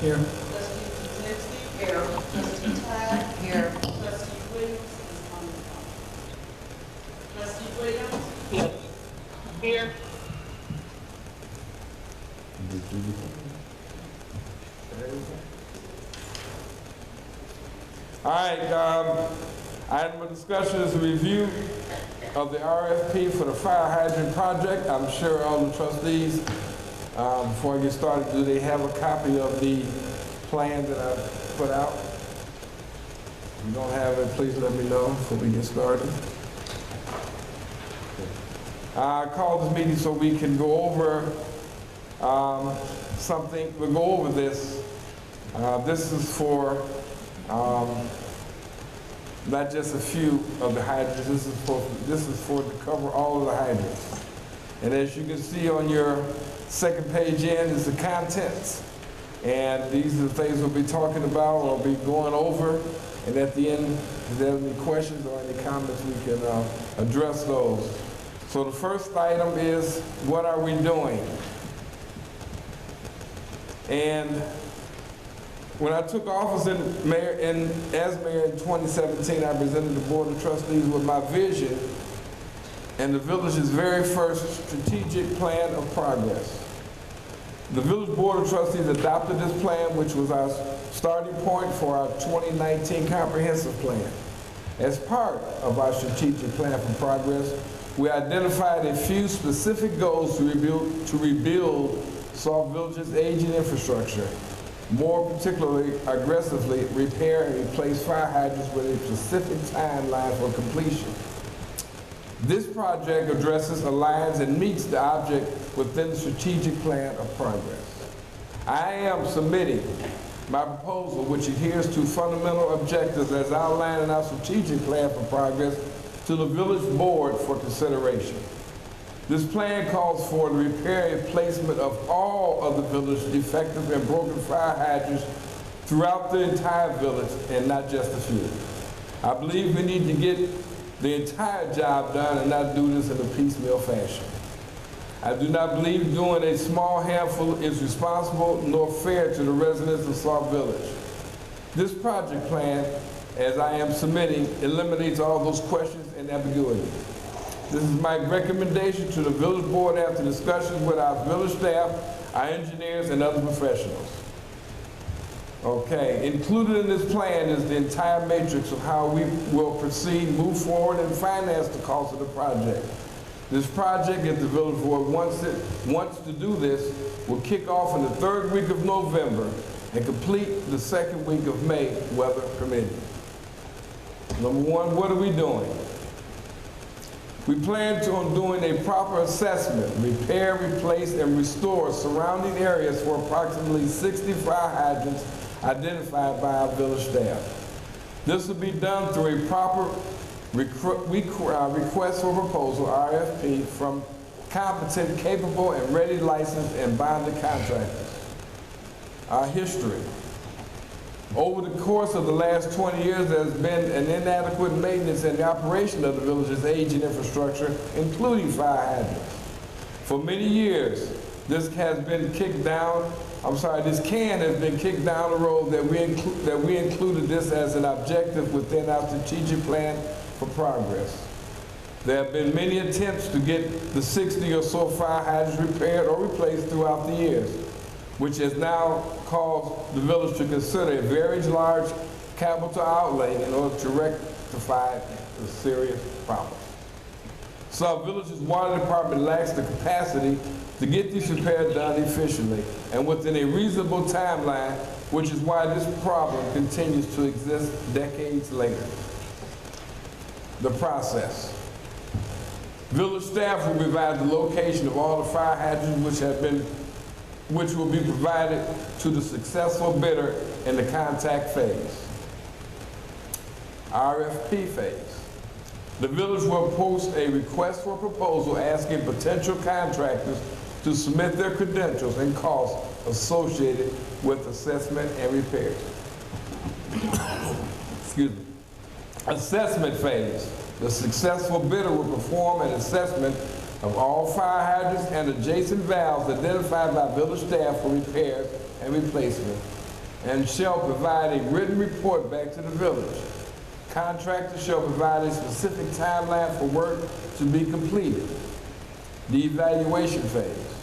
Here. Trustee Kuzensky. Here. Trustee Todd. Here. Trustee Williams is on the phone. Trustee Williams. Yes. Here. All right, item of discussion is a review of the RFP for the fire hydrant project. I'm sure all the trustees, before I get started, do they have a copy of the plan that I put out? If you don't have it, please let me know before we get started. I called this meeting so we can go over something. We'll go over this. This is for not just a few of the hydrants. This is for to cover all of the hydrants. And as you can see on your second page in is the contents. And these are the things we'll be talking about or be going over. And at the end, if there are any questions or any comments, we can address those. So the first item is, what are we doing? And when I took office as mayor in 2017, I presented the Board of Trustees with my vision and the village's very first strategic plan of progress. The Village Board of Trustees adopted this plan, which was our starting point for our 2019 comprehensive plan. As part of our strategic plan for progress, we identified a few specific goals to rebuild Sauk Village's aging infrastructure. More particularly, aggressively repair and replace fire hydrants with a specific timeline for completion. This project addresses, aligns, and meets the object within the strategic plan of progress. I am submitting my proposal, which adheres to fundamental objectives as outlined in our strategic plan for progress, to the Village Board for consideration. This plan calls for the repair and replacement of all of the village's defective and broken fire hydrants throughout the entire village and not just a few. I believe we need to get the entire job done and not do this in a piecemeal fashion. I do not believe doing a small handful is responsible nor fair to the residents of Sauk Village. This project plan, as I am submitting, eliminates all those questions and ambiguity. This is my recommendation to the Village Board after discussions with our village staff, our engineers, and other professionals. Okay, included in this plan is the entire matrix of how we will proceed, move forward, and finance the cost of the project. This project, if the Village Board wants to do this, will kick off in the third week of November and complete the second week of May, weather permitting. Number one, what are we doing? We plan on doing a proper assessment, repair, replace, and restore surrounding areas for approximately 60 fire hydrants identified by our village staff. This will be done through a proper request for proposal, RFP, from competent, capable, and ready licensed and bonded contractors. Our history. Over the course of the last 20 years, there has been an inadequate maintenance and operation of the village's aging infrastructure, including fire hydrants. For many years, this can has been kicked down the road that we included this as an objective within our strategic plan for progress. There have been many attempts to get the 60 or so fire hydrants repaired or replaced throughout the years, which has now caused the village to consider a very large capital outlay in order to rectify the serious problem. Sauk Village's water department lacks the capacity to get these repairs done efficiently and within a reasonable timeline, which is why this problem continues to exist decades later. The process. Village staff will provide the location of all the fire hydrants which will be provided to the successful bidder in the contact phase. RFP phase. The village will post a request for proposal asking potential contractors to submit their credentials and costs associated with assessment and repairs. Excuse me. Assessment phase. The successful bidder will perform an assessment of all fire hydrants and adjacent valves identified by village staff for repairs and replacement and shall provide a written report back to the village. Contractor shall provide a specific timeline for work to be completed. The evaluation phase.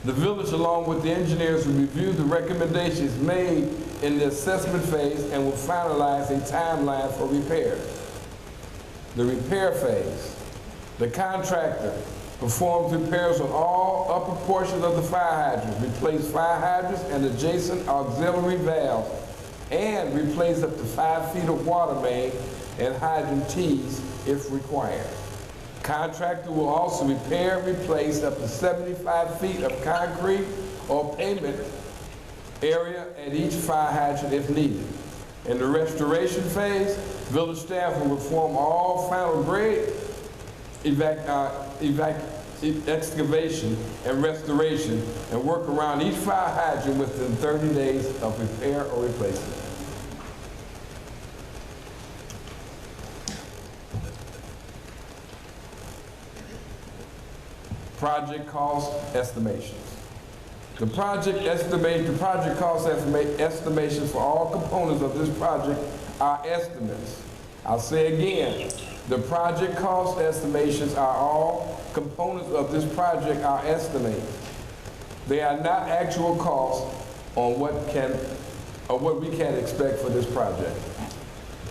The village, along with the engineers, will review the recommendations made in the assessment phase and will finalize a timeline for repair. The repair phase. The contractor performs repairs on all upper portions of the fire hydrants, replace fire hydrants and adjacent auxiliary valves, and replace up to 5 feet of water main and hydrant tees if required. Contractor will also repair and replace up to 75 feet of concrete or pavement area at each fire hydrant if needed. In the restoration phase, village staff will perform all final grade excavation and restoration and work around each fire hydrant within 30 days of repair or replacement. Project cost estimations. The project cost estimations for all components of this project are estimates. I'll say again, the project cost estimations are all components of this project are estimated. They are not actual costs on what we can expect for this project.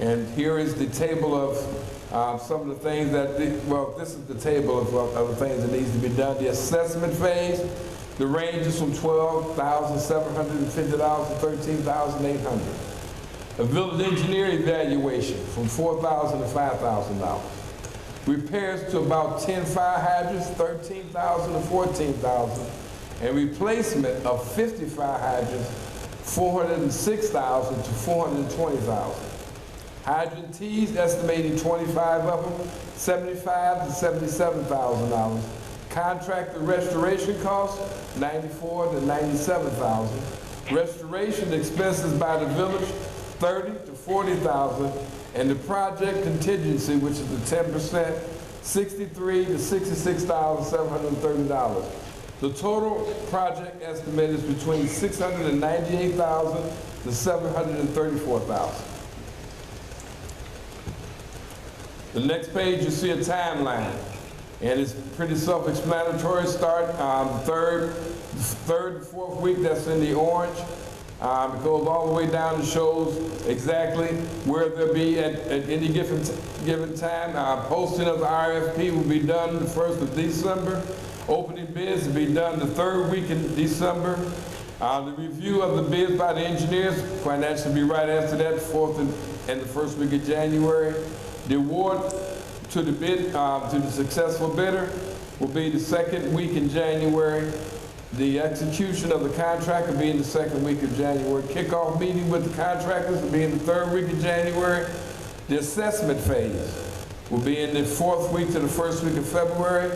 And here is the table of some of the things that, this is the table of the things that needs to be done. The assessment phase, the range is from $12,750 to $13,800. A village engineer evaluation from $4,000 to $5,000. Repairs to about 10 fire hydrants, $13,000 to $14,000. And replacement of 50 fire hydrants, $406,000 to $420,000. Hydrant tees, estimating 25 of them, $75,000 to $77,000. Contractor restoration costs, $94,000 to $97,000. Restoration expenses by the village, $30,000 to $40,000. And the project contingency, which is the 10%, $63,000 to $66,730. The total project estimate is between $698,000 to $734,000. The next page, you see a timeline, and it's pretty self-explanatory. Start third and fourth week, that's in the orange. It goes all the way down and shows exactly where they'll be at any given time. Posting of the RFP will be done the 1st of December. Opening bids will be done the 3rd week in December. The review of the bids by the engineers, that should be right after that, 4th and the 1st week of January. The award to the successful bidder will be the 2nd week in January. The execution of the contract will be in the 2nd week of January. Kickoff meeting with the contractors will be in the 3rd week of January. The assessment phase will be in the 4th week to the 1st week of February.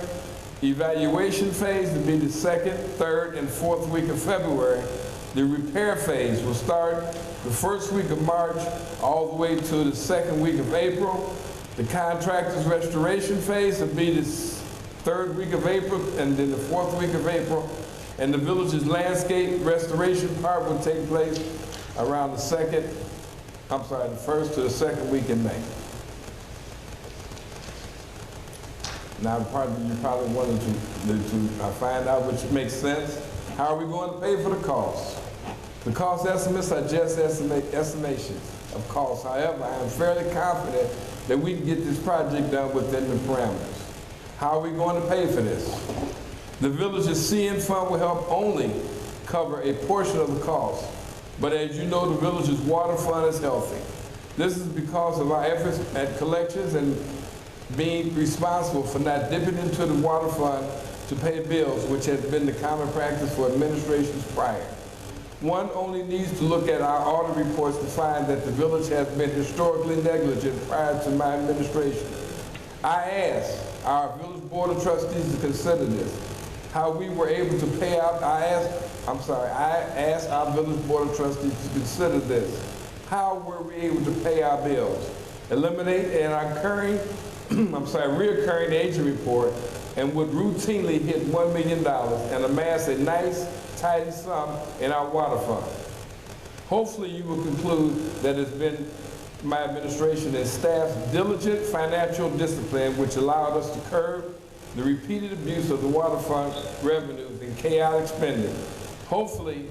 Evaluation phase will be the 2nd, 3rd, and 4th week of February. The repair phase will start the 1st week of March all the way to the 2nd week of April. The contractor's restoration phase will be the 3rd week of April and then the 4th week of April. And the village's landscape restoration part will take place around the 1st to the 2nd week in May. Now, you probably wanted to find out which makes sense. How are we going to pay for the costs? The cost estimates are just estimations of costs. However, I am fairly confident that we can get this project done within the parameters. How are we going to pay for this? The village's CN fund will help only cover a portion of the cost. But as you know, the village's water fund is healthy. This is because of our efforts at collections and being responsible for not dipping into the water fund to pay bills, which has been the common practice for administrations prior. One only needs to look at our audit reports to find that the village has been historically negligent prior to my administration. I asked our village board of trustees to consider this. How we were able to pay out, I asked our village board of trustees to consider this. How were we able to pay our bills? Eliminate an reoccurring agent report and would routinely hit $1 million and amass a nice, tidy sum in our water fund. Hopefully, you will conclude that it's been my administration and staff's diligent financial discipline which allowed us to curb the repeated abuse of the waterfront revenues and chaotic spending. Hopefully,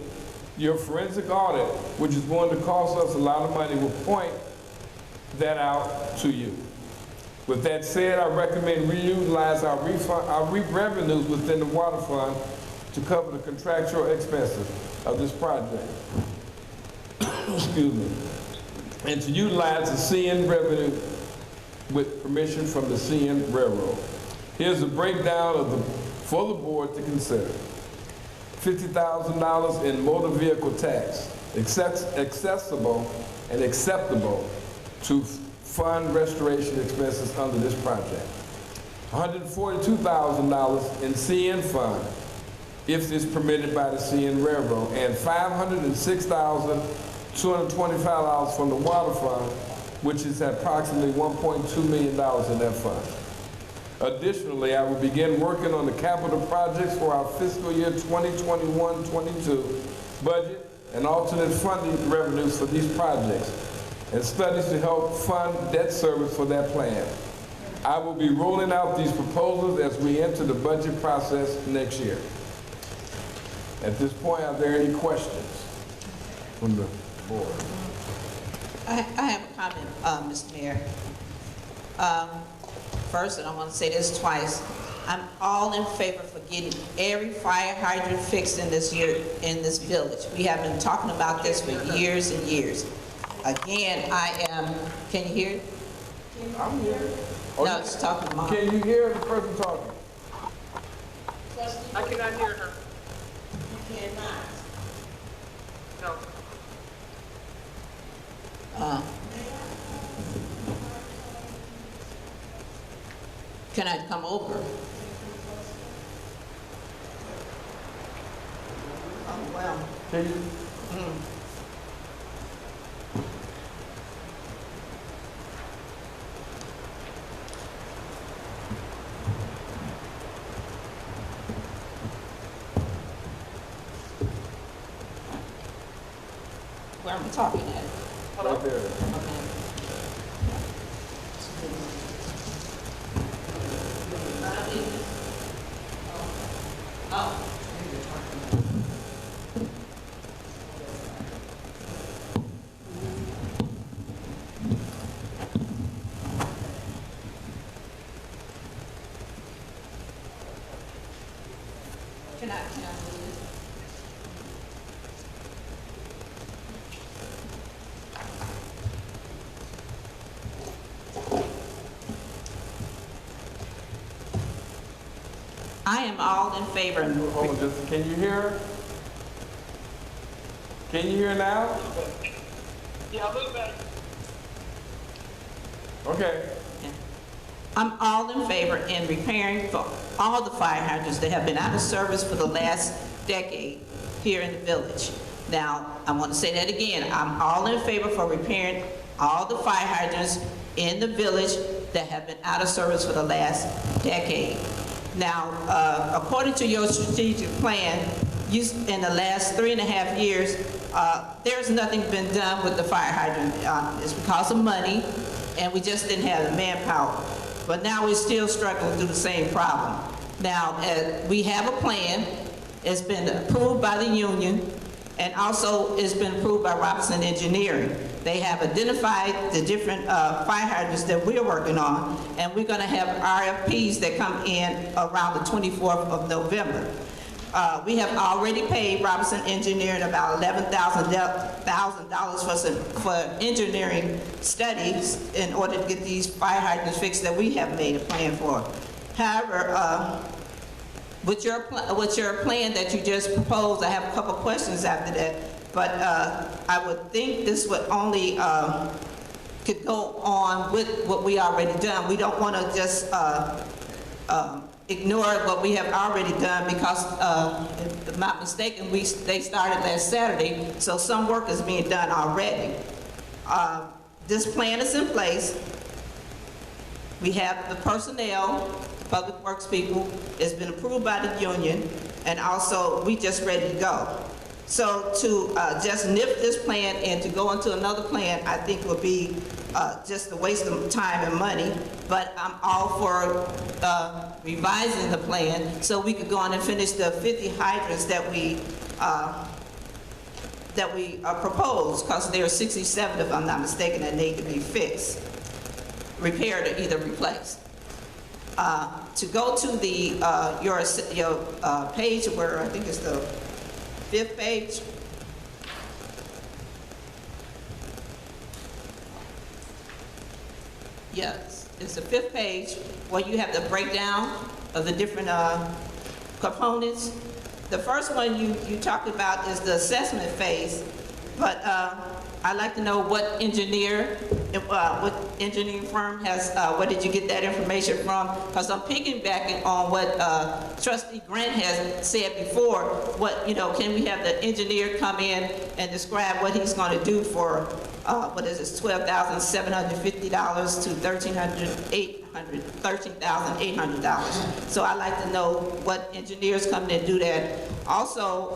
your forensic audit, which is going to cost us a lot of money, will point that out to you. With that said, I recommend we utilize our revenues within the water fund to cover the contractual expenses of this project. Excuse me. And to utilize the CN revenue with permission from the CN Railroad. Here's a breakdown for the board to consider. $50,000 in motor vehicle tax, accessible and acceptable to fund restoration expenses under this project. $142,000 in CN fund, if it's permitted by the CN Railroad, and $506,225 from the water fund, which is approximately $1.2 million in that fund. Additionally, I will begin working on the capital projects for our fiscal year 2021-22 budget and alternate funding revenues for these projects, and studies to help fund debt service for that plan. I will be rolling out these proposals as we enter the budget process next year. At this point, are there any questions from the board? I have a comment, Mr. Mayor. First, and I want to say this twice, I'm all in favor for getting every fire hydrant fixed in this village. We have been talking about this for years and years. Again, can you hear it? I'm here. No, it's talking to Mom. Can you hear the person talking? I cannot hear her. You cannot. No. Can I come over? Oh, well. Can you? Where am I talking at? Right there. Oh. Can I move this? I am all in favor. Hold on, just, can you hear her? Can you hear now? Yeah, a little better. Okay. I'm all in favor in repairing for all the fire hydrants that have been out of service for the last decade here in the village. Now, I want to say that again. I'm all in favor for repairing all the fire hydrants in the village that have been out of service for the last decade. Now, according to your strategic plan, in the last 3.5 years, there's nothing been done with the fire hydrant. It's because of money, and we just didn't have the manpower. But now we're still struggling through the same problem. Now, we have a plan. It's been approved by the union, and also it's been approved by Robinson Engineering. They have identified the different fire hydrants that we're working on, and we're going to have RFPs that come in around the 24th of November. We have already paid Robinson Engineering about $11,000 for engineering studies in order to get these fire hydrants fixed that we have made a plan for. However, with your plan that you just proposed, I have a couple questions after that, but I would think this would only could go on with what we already done. We don't want to just ignore what we have already done because, if I'm not mistaken, they started last Saturday, so some work is being done already. This plan is in place. We have the personnel, public works people. It's been approved by the union, and also we just ready to go. So to just nip this plan and to go into another plan, I think would be just a waste of time and money. But I'm all for revising the plan so we could go on and finish the 50 hydrants that we proposed, because there are 67, if I'm not mistaken, that need to be fixed, repaired, or either replaced. To go to the your page where I think it's the 5th page. Yes, it's the 5th page where you have the breakdown of the different components. The first one you talked about is the assessment phase, but I'd like to know what engineering firm has, where did you get that information from? Because I'm piggybacking on what Trustee Grant has said before. What, can we have the engineer come in and describe what he's going to do for, what is this, $12,750 to $13,800. So I'd like to know what engineers come in and do that. Also,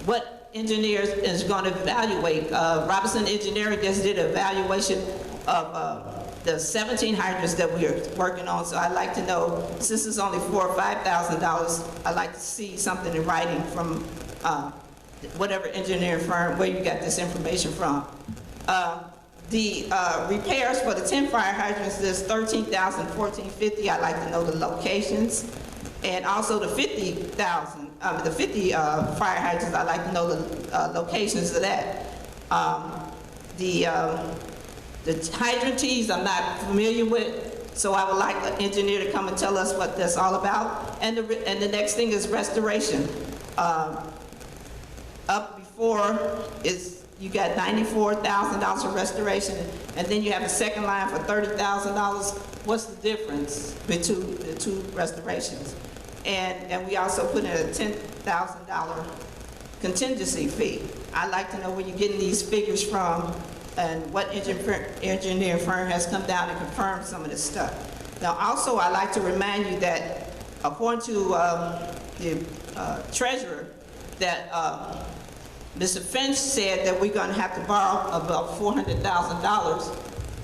what engineers is going to evaluate. Robinson Engineering just did an evaluation of the 17 hydrants that we are working on. So I'd like to know, since it's only $4,000 or $5,000, I'd like to see something in writing from whatever engineering firm, where you got this information from. The repairs for the 10 fire hydrants, there's 13,000, 1450. I'd like to know the locations. And also the 50 fire hydrants, I'd like to know the locations of that. The hydrant tees I'm not familiar with, so I would like an engineer to come and tell us what that's all about. And the next thing is restoration. Up before is, you got $94,000 for restoration, and then you have a second line for $30,000. What's the difference between the two restorations? And we also put in a $10,000 contingency fee. I'd like to know where you're getting these figures from and what engineering firm has come down and confirmed some of this stuff. Now, also, I'd like to remind you that according to the treasurer, that Mr. Finch said that we're going to have to borrow about $400,000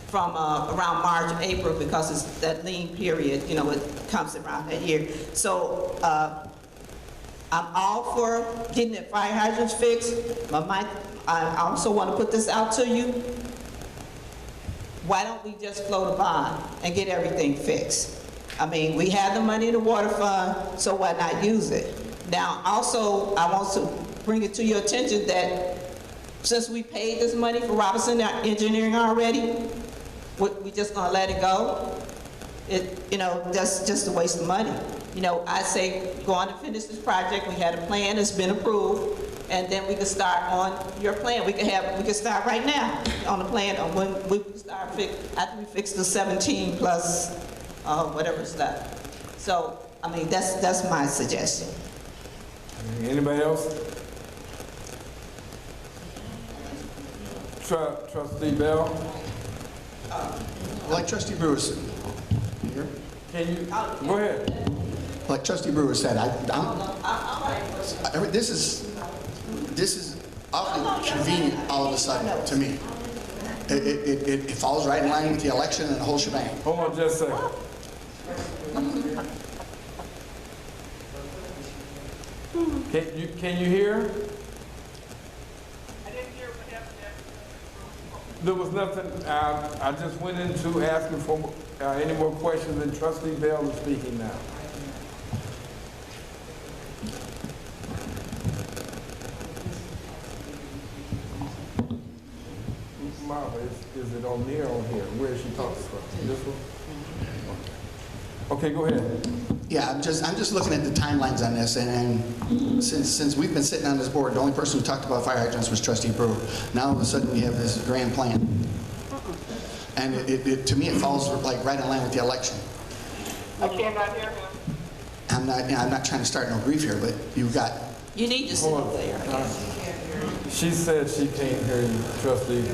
from around March, April, because it's that lean period, it comes around that year. So I'm all for getting the fire hydrants fixed, but I also want to put this out to you. Why don't we just float a bond and get everything fixed? I mean, we have the money in the water fund, so why not use it? Now, also, I want to bring it to your attention that since we paid this money for Robinson Engineering already, we just gonna let it go? That's just a waste of money. I say go on and finish this project. We had a plan that's been approved, and then we can start on your plan. We can start right now on the plan on when we can start after we fix the 17 plus whatever stuff. So I mean that's my suggestion. Anybody else? Trustee Bell? Like Trustee Brewer said, here? Can you, go ahead. Like Trustee Brewer said, this is awfully convenient all of a sudden to me. It falls right in line with the election and the whole shebang. Hold on just a second. Can you hear? I didn't hear what happened after. There was nothing, I just went into asking for any more questions, and Trustee Bell is speaking now. Marva, is it on here or on here? Where is she talking from? This one? Okay, go ahead. Yeah, I'm just looking at the timelines on this, and since we've been sitting on this board, the only person who talked about fire hydrants was Trustee Brewer. Now all of a sudden we have this grand plan, and to me it falls like right in line with the election. I cannot hear him. I'm not trying to start no grief here, but you've got. You need to sit up there. She said she can't hear you, Trustee.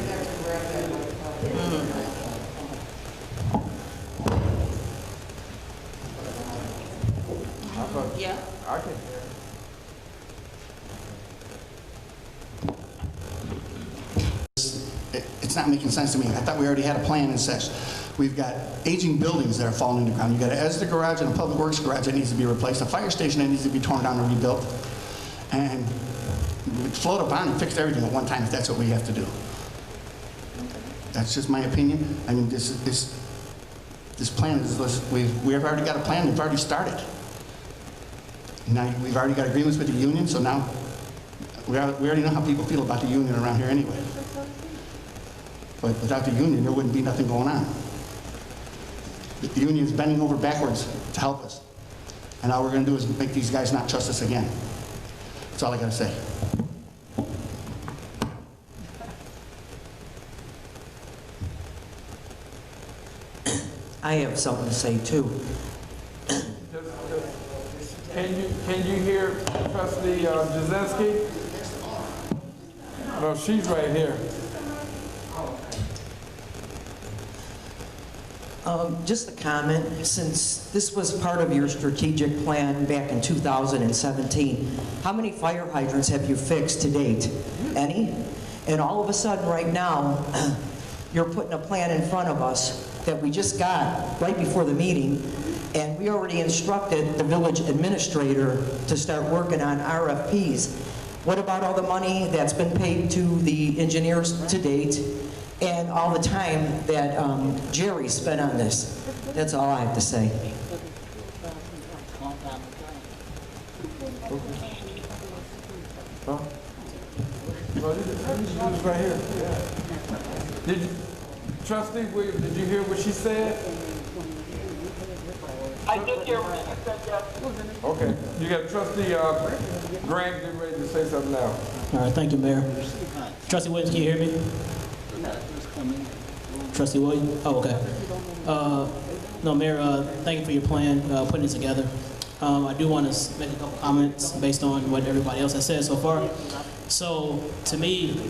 Yeah. I can hear. not making sense to me. I thought we already had a plan in such. We've got aging buildings that are falling in the ground. You've got an ESDA garage and a public works garage that needs to be replaced, a fire station that needs to be torn down and rebuilt. And we'd float a bond and fix everything at one time if that's what we have to do. That's just my opinion. I mean, this plan is, we've already got a plan, we've already started. Now, we've already got agreements with the union, so now we already know how people feel about the union around here anyway. But without the union, there wouldn't be nothing going on. The union's bending over backwards to help us. And all we're gonna do is make these guys not trust us again. That's all I gotta say. I have something to say too. Can you hear Trustee Jazinski? No, she's right here. Just a comment, since this was part of your strategic plan back in 2017, how many fire hydrants have you fixed to date? Any? And all of a sudden, right now, you're putting a plan in front of us that we just got right before the meeting, and we already instructed the village administrator to start working on RFPs. What about all the money that's been paid to the engineers to date, and all the time that Jerry spent on this? That's all I have to say. Huh? No, this is right here. Yeah. Did you, Trustee Williams, did you hear what she said? I did hear what you said, yes. Okay. You got Trustee Grant getting ready to say something now. All right, thank you, Mayor. Trustee Williams, can you hear me? Trustee Williams? Oh, okay. No, Mayor, thank you for your plan, putting it together. I do want to make a couple comments based on what everybody else has said so far. So, to me,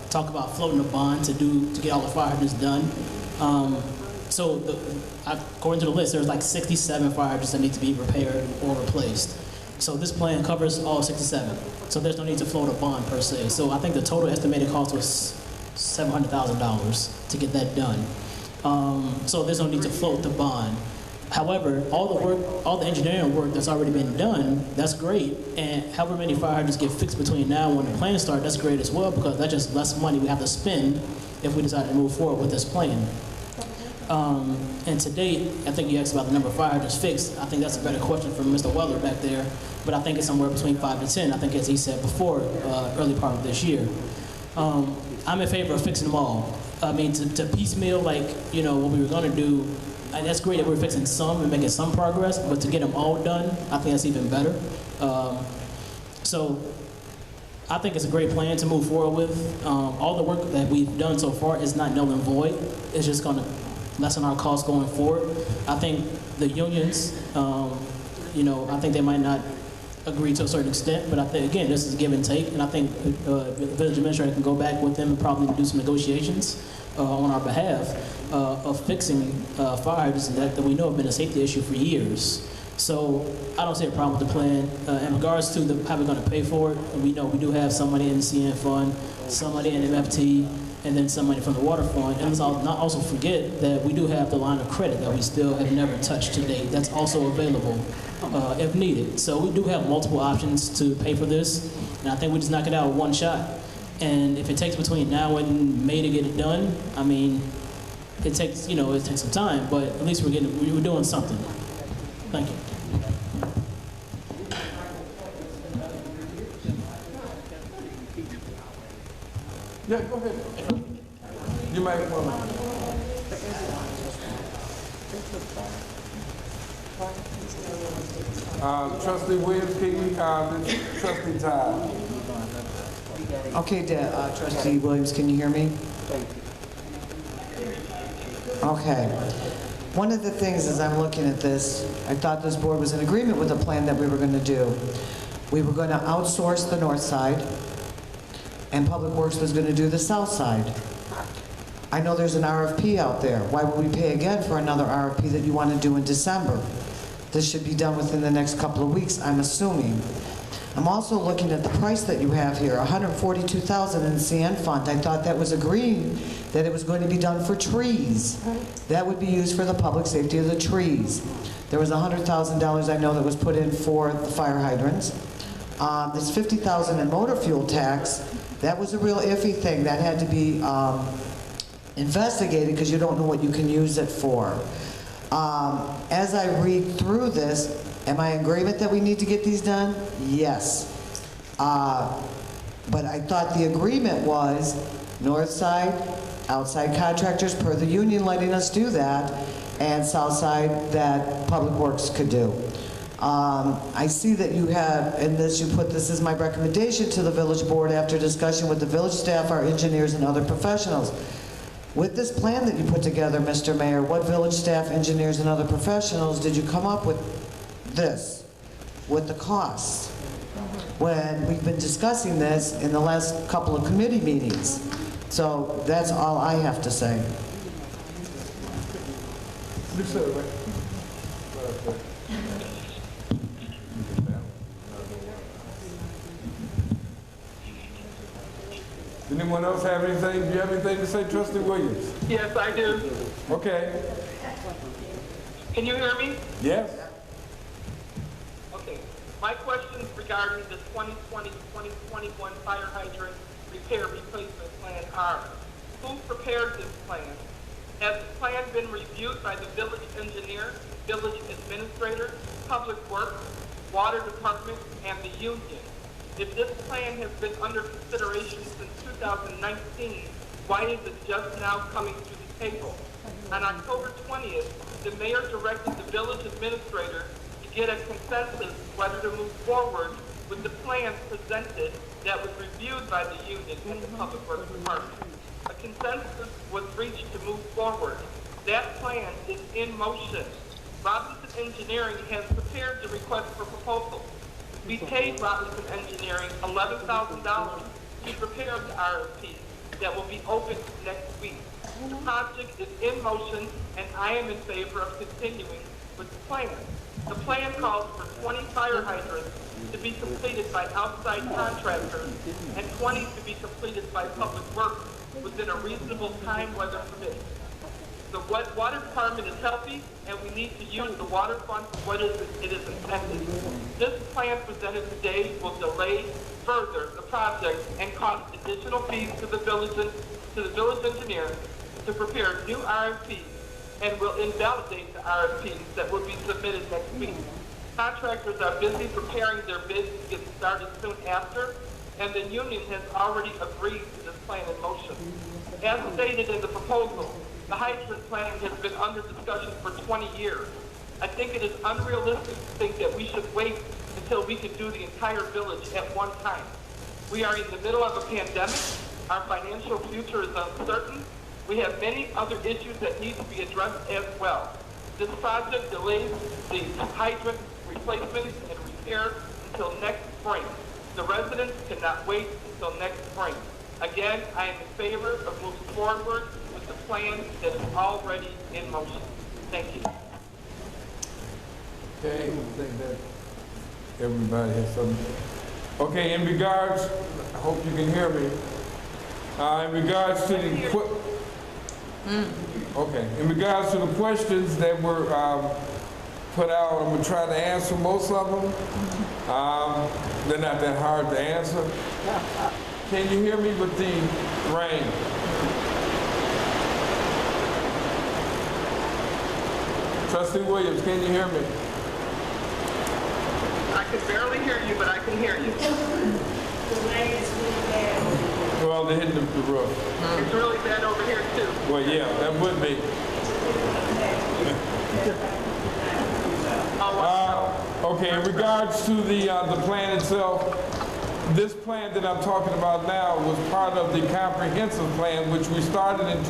talk about floating a bond to get all the fire hydrants done. According to the list, there's like 67 fire hydrants that need to be repaired or replaced. So this plan covers all 67. So there's no need to float a bond per se. So I think the total estimated cost was $700,000 to get that done. So there's no need to float the bond. However, all the engineering work that's already been done, that's great. And however many fire hydrants get fixed between now and when the plan starts, that's great as well, because that's just less money we have to spend if we decide to move forward with this plan. And to date, I think you asked about the number of fire hydrants fixed. I think that's a better question from Mr. Weller back there, but I think it's somewhere between 5 to 10. I think, as he said before, early part of this year. I'm in favor of fixing them all. I mean, to piecemeal, like, you know, what we were gonna do, and that's great that we're fixing some and making some progress, but to get them all done, I think that's even better. So I think it's a great plan to move forward with. All the work that we've done so far is not null and void. It's just gonna lessen our costs going forward. I think the unions, you know, I think they might not agree to a certain extent, but I think, again, this is give and take, and I think the village administrator can go back with them and probably do some negotiations on our behalf of fixing fire hydrants that we know have been a safety issue for years. So I don't see a problem with the plan. In regards to how we're going to pay for it, we know we do have some money in the CN fund, some money in MFT, and then some money from the water fund. And let's not also forget that we do have the line of credit that we still have never touched to date. That's also available if needed. So we do have multiple options to pay for this, and I think we just knock it out with one shot. And if it takes between now and May to get it done, I mean, it takes some time, but at least we're doing something. Thank you. Yeah, go ahead. You might want to. Trustee Williams, can you, Trustee Todd. Okay, Trustee Williams, can you hear me? Okay. One of the things as I'm looking at this, I thought this board was in agreement with the plan that we were going to do. We were going to outsource the north side, and Public Works was going to do the south side. I know there's an RFP out there. Why would we pay again for another RFP that you want to do in December? This should be done within the next couple of weeks, I'm assuming. I'm also looking at the price that you have here, $142,000 in the CN fund. I thought that was agreed that it was going to be done for trees. That would be used for the public safety of the trees. There was $100,000 I know that was put in for the fire hydrants. There's $50,000 in motor fuel tax. That was a real iffy thing. That had to be investigated because you don't know what you can use it for. As I read through this, am I in agreement that we need to get these done? Yes. But I thought the agreement was north side, outside contractors per the union letting us do that, and south side that Public Works could do. I see that you have, in this, you put this as my recommendation to the village board after discussion with the village staff, our engineers, and other professionals. With this plan that you put together, Mr. Mayor, what village staff, engineers, and other professionals did you come up with this, with the costs? When we've been discussing this in the last couple of committee meetings. So that's all I have to say. Anyone else have anything? Do you have anything to say, Trustee Williams? Yes, I do. Okay. Can you hear me? Yes? Okay. My questions regarding the 2020-2021 fire hydrant repair replacement plan are: who prepared this plan? Has the plan been reviewed by the village engineer, village administrator, public works, water department, and the union? If this plan has been under consideration since 2019, why is it just now coming to the table? On October 20th, the mayor directed the village administrator to get a consensus whether to move forward with the plan presented that was reviewed by the union and the public works department. A consensus was reached to move forward. That plan is in motion. Robinson Engineering has prepared the request for proposal. We paid Robinson Engineering $11,000 to prepare the RFP that will be open next week. The project is in motion, and I am in favor of continuing with the plan. The plan calls for 20 fire hydrants to be completed by outside contractors and 20 to be completed by public works within a reasonable time, weather permitting. The water department is healthy, and we need to use the water fund for what it is intended. This plan presented today will delay further the project and cost additional fees to the village engineer to prepare new RFPs, and will invalidate the RFPs that will be submitted next week. Contractors are busy preparing their bids to get started soon after, and the union has already agreed to this plan in motion. As stated in the proposal, the hydrant plan has been under discussion for 20 years. I think it is unrealistic to think that we should wait until we can do the entire village at one time. We are in the middle of a pandemic. Our financial future is uncertain. We have many other issues that need to be addressed as well. This project delays the hydrant replacement and repair until next spring. The residents cannot wait until next spring. Again, I am in favor of moving forward with the plan that is already in motion. Thank you. Okay, I think that everybody has something. Okay, in regards, I hope you can hear me. In regards to the in regards to the questions that were put out, I'm gonna try to answer most of them. They're not that hard to answer. Can you hear me with the rain? Trustee Williams, can you hear me? I can barely hear you, but I can hear you. The rain is really bad. Well, they're hitting the roof. It's really bad over here, too. Well, yeah, that would be. Okay, in regards to the plan itself, this plan that I'm talking about now was part of the comprehensive plan, which we started in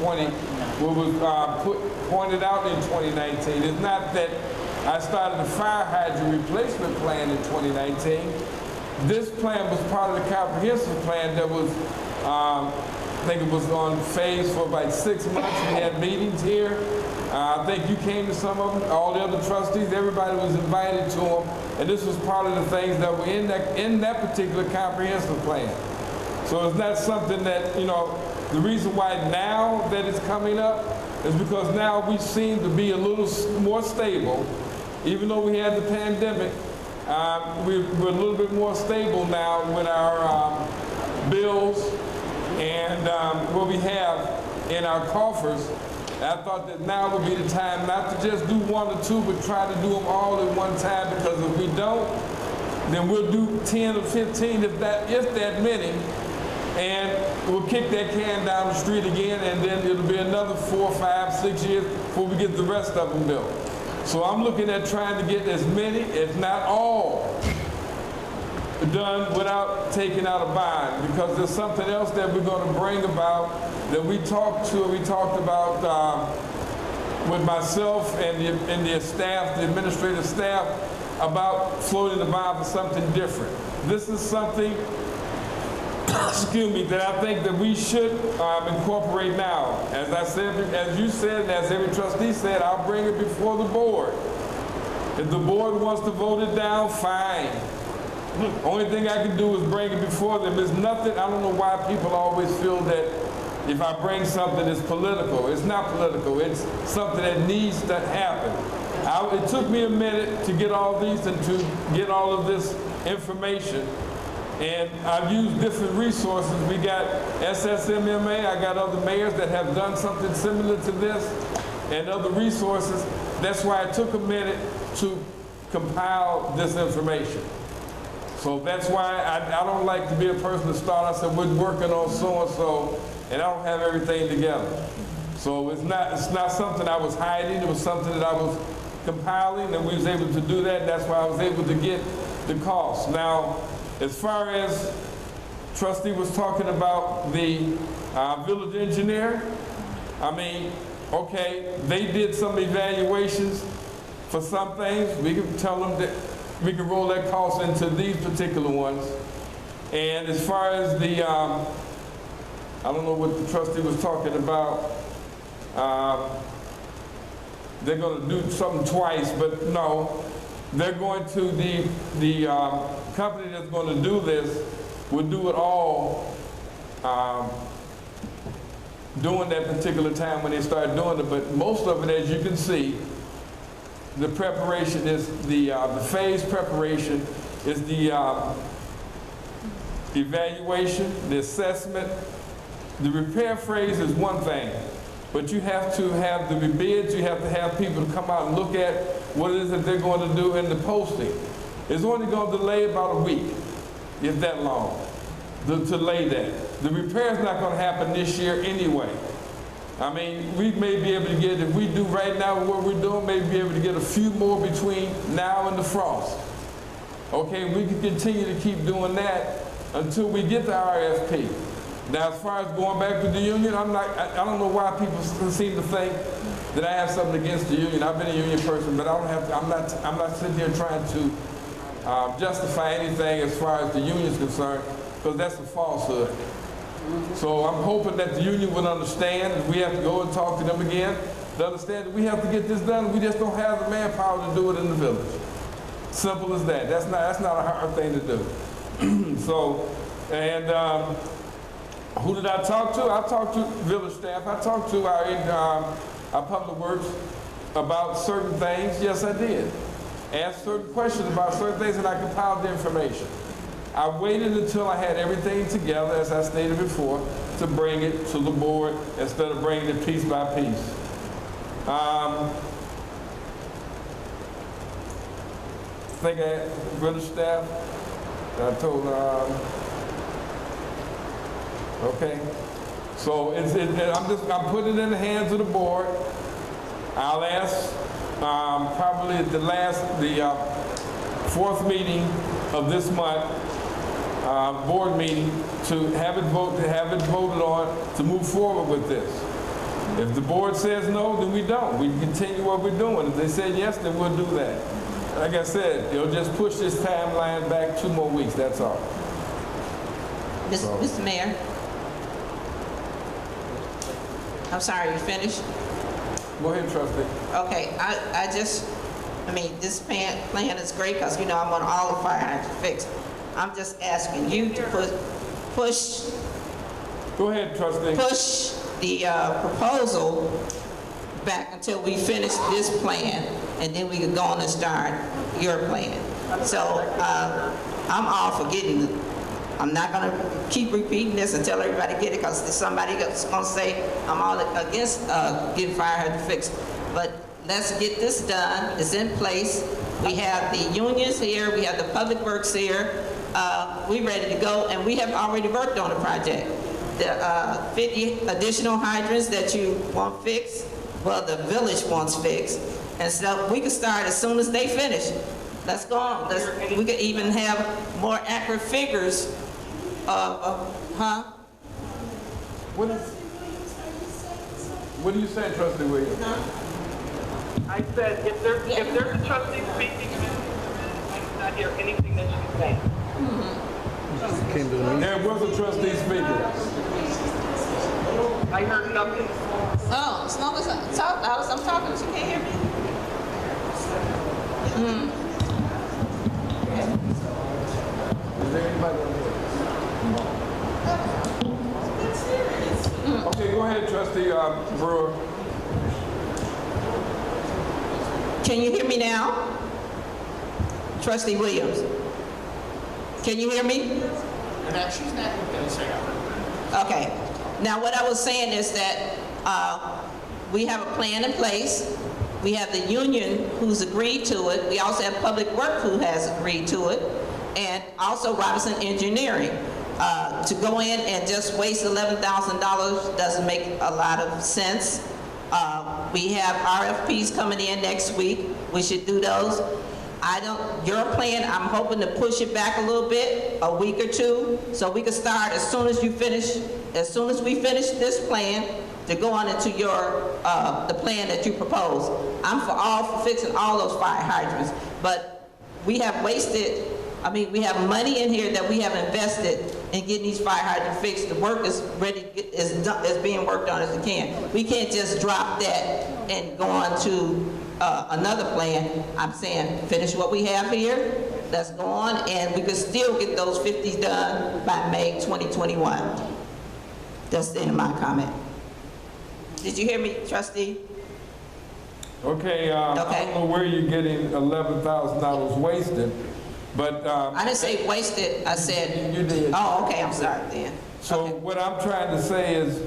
pointed out in 2019. It's not that I started the fire hydrant replacement plan in 2019. This plan was part of the comprehensive plan that was, I think it was on phase for about 6 months. We had meetings here. I think you came to some of them, all the other trustees, everybody was invited to them. And this was part of the things that were in that particular comprehensive plan. So it's not something that, the reason why now that it's coming up is because now we seem to be a little more stable. Even though we had the pandemic, we're a little bit more stable now with our bills and what we have in our coffers. And I thought that now would be the time not to just do one or two, but try to do them all at one time, because if we don't, then we'll do 10 or 15, if that many, and we'll kick that can down the street again, and then it'll be another 4, 5, 6 years before we get the rest of them built. So I'm looking at trying to get as many, if not all, done without taking out a bond, because there's something else that we're going to bring about that we talked about with myself and the staff, the administrative staff, about floating the bond for something different. This is something, excuse me, that I think that we should incorporate now. As I said, as you said, and as every trustee said, I'll bring it before the board. If the board wants to vote it down, fine. Only thing I can do is bring it before them. There's nothing, I don't know why people always feel that if I bring something it's political. It's not political. It's something that needs to happen. It took me a minute to get all these and to get all of this information. And I've used different resources. We got SSMMA, I got other mayors that have done something similar to this, and other resources. That's why it took a minute to compile this information. So that's why I don't like to be a person to start. I said, we're working on so-and-so, and I don't have everything together. So it's not something I was hiding. It was something that I was compiling, and we was able to do that. That's why I was able to get the cost. Now, as far as trustee was talking about the village engineer, I mean, okay, they did some evaluations for some things. We can tell them that we can roll that cost into these particular ones. And as far as the, I don't know what the trustee was talking about, they're going to do something twice, but no, they're going to, the company that's going to do this will do it all during that particular time when they start doing it. But most of it, as you can see, the preparation is the phase preparation is the evaluation, the assessment. The repair phase is one thing, but you have to have the bids, you have to have people to come out and look at what it is that they're going to do in the posting. It's only going to delay about a week, if that long, to lay that. The repair is not going to happen this year anyway. I mean, we may be able to get, if we do right now what we're doing, maybe be able to get a few more between now and the frost. Okay, we can continue to keep doing that until we get the RFP. Now, as far as going back to the union, I don't know why people seem to think that I have something against the union. I've been a union person, but I don't have to, I'm not sitting here trying to justify anything as far as the union is concerned, because that's a falsehood. So I'm hoping that the union would understand, and we have to go and talk to them again, to understand that we have to get this done. We just don't have the manpower to do it in the village. Simple as that. That's not a hard thing to do. So, and who did I talk to? I talked to village staff. I talked to our public works about certain things. Yes, I did. Asked certain questions about certain things, and I compiled the information. I waited until I had everything together, as I stated before, to bring it to the board instead of bringing it piece by piece. I think I had village staff. I told okay. So I'm putting it in the hands of the board. I'll ask probably at the fourth meeting of this month, board meeting, to have it voted on to move forward with this. If the board says no, then we don't. We continue what we're doing. If they say yes, then we'll do that. Like I said, it'll just push this timeline back 2 more weeks, that's all. Mr. Mayor? I'm sorry, you finished? Go ahead, trustee. Okay, I just I mean, this plan is great because, you know, I want all the fire hydrants fixed. I'm just asking you to push Go ahead, trustee. the proposal back until we finish this plan, and then we can go on and start your plan. So I'm all for getting it. I'm not going to keep repeating this and tell everybody to get it, because somebody else is going to say I'm all against getting fire hydrant fixed. But let's get this done. It's in place. We have the unions here. We have the public works here. We're ready to go, and we have already worked on the project. The 50 additional hydrants that you want fixed, well, the village wants fixed. And so we can start as soon as they finish. Let's go on. We could even have more accurate figures of, What do you say, trustee Williams? I said, if there's a trustee speaking, I did not hear anything that she's saying. There was a trustee speaking. I heard nothing. oh, as long as I'm talking, she can't hear me. Is there anybody on here? Okay, go ahead, trustee Brewer. Can you hear me now? Trustee Williams, can you hear me? She's not going to say Okay. Now, what I was saying is that we have a plan in place. We have the union who's agreed to it. We also have Public Work who has agreed to it, and also Robinson Engineering. To go in and just waste $11,000 doesn't make a lot of sense. We have RFPs coming in next week. We should do those. Your plan, I'm hoping to push it back a little bit, a week or two, so we can start as soon as we finish this plan, to go on into the plan that you propose. I'm for fixing all those fire hydrants, but we have we have money in here that we have invested in getting these fire hydrants fixed. The work is ready, is being worked on as it can. We can't just drop that and go on to another plan. I'm saying finish what we have here, let's go on, and we can still get those 50s done by May 2021. That's the end of my comment. Did you hear me, trustee? Okay, I don't know where you're getting $11,000 wasted, but... I didn't say wasted, I said... You did. Oh, okay, I'm sorry then. So Okay. what I'm trying to say is,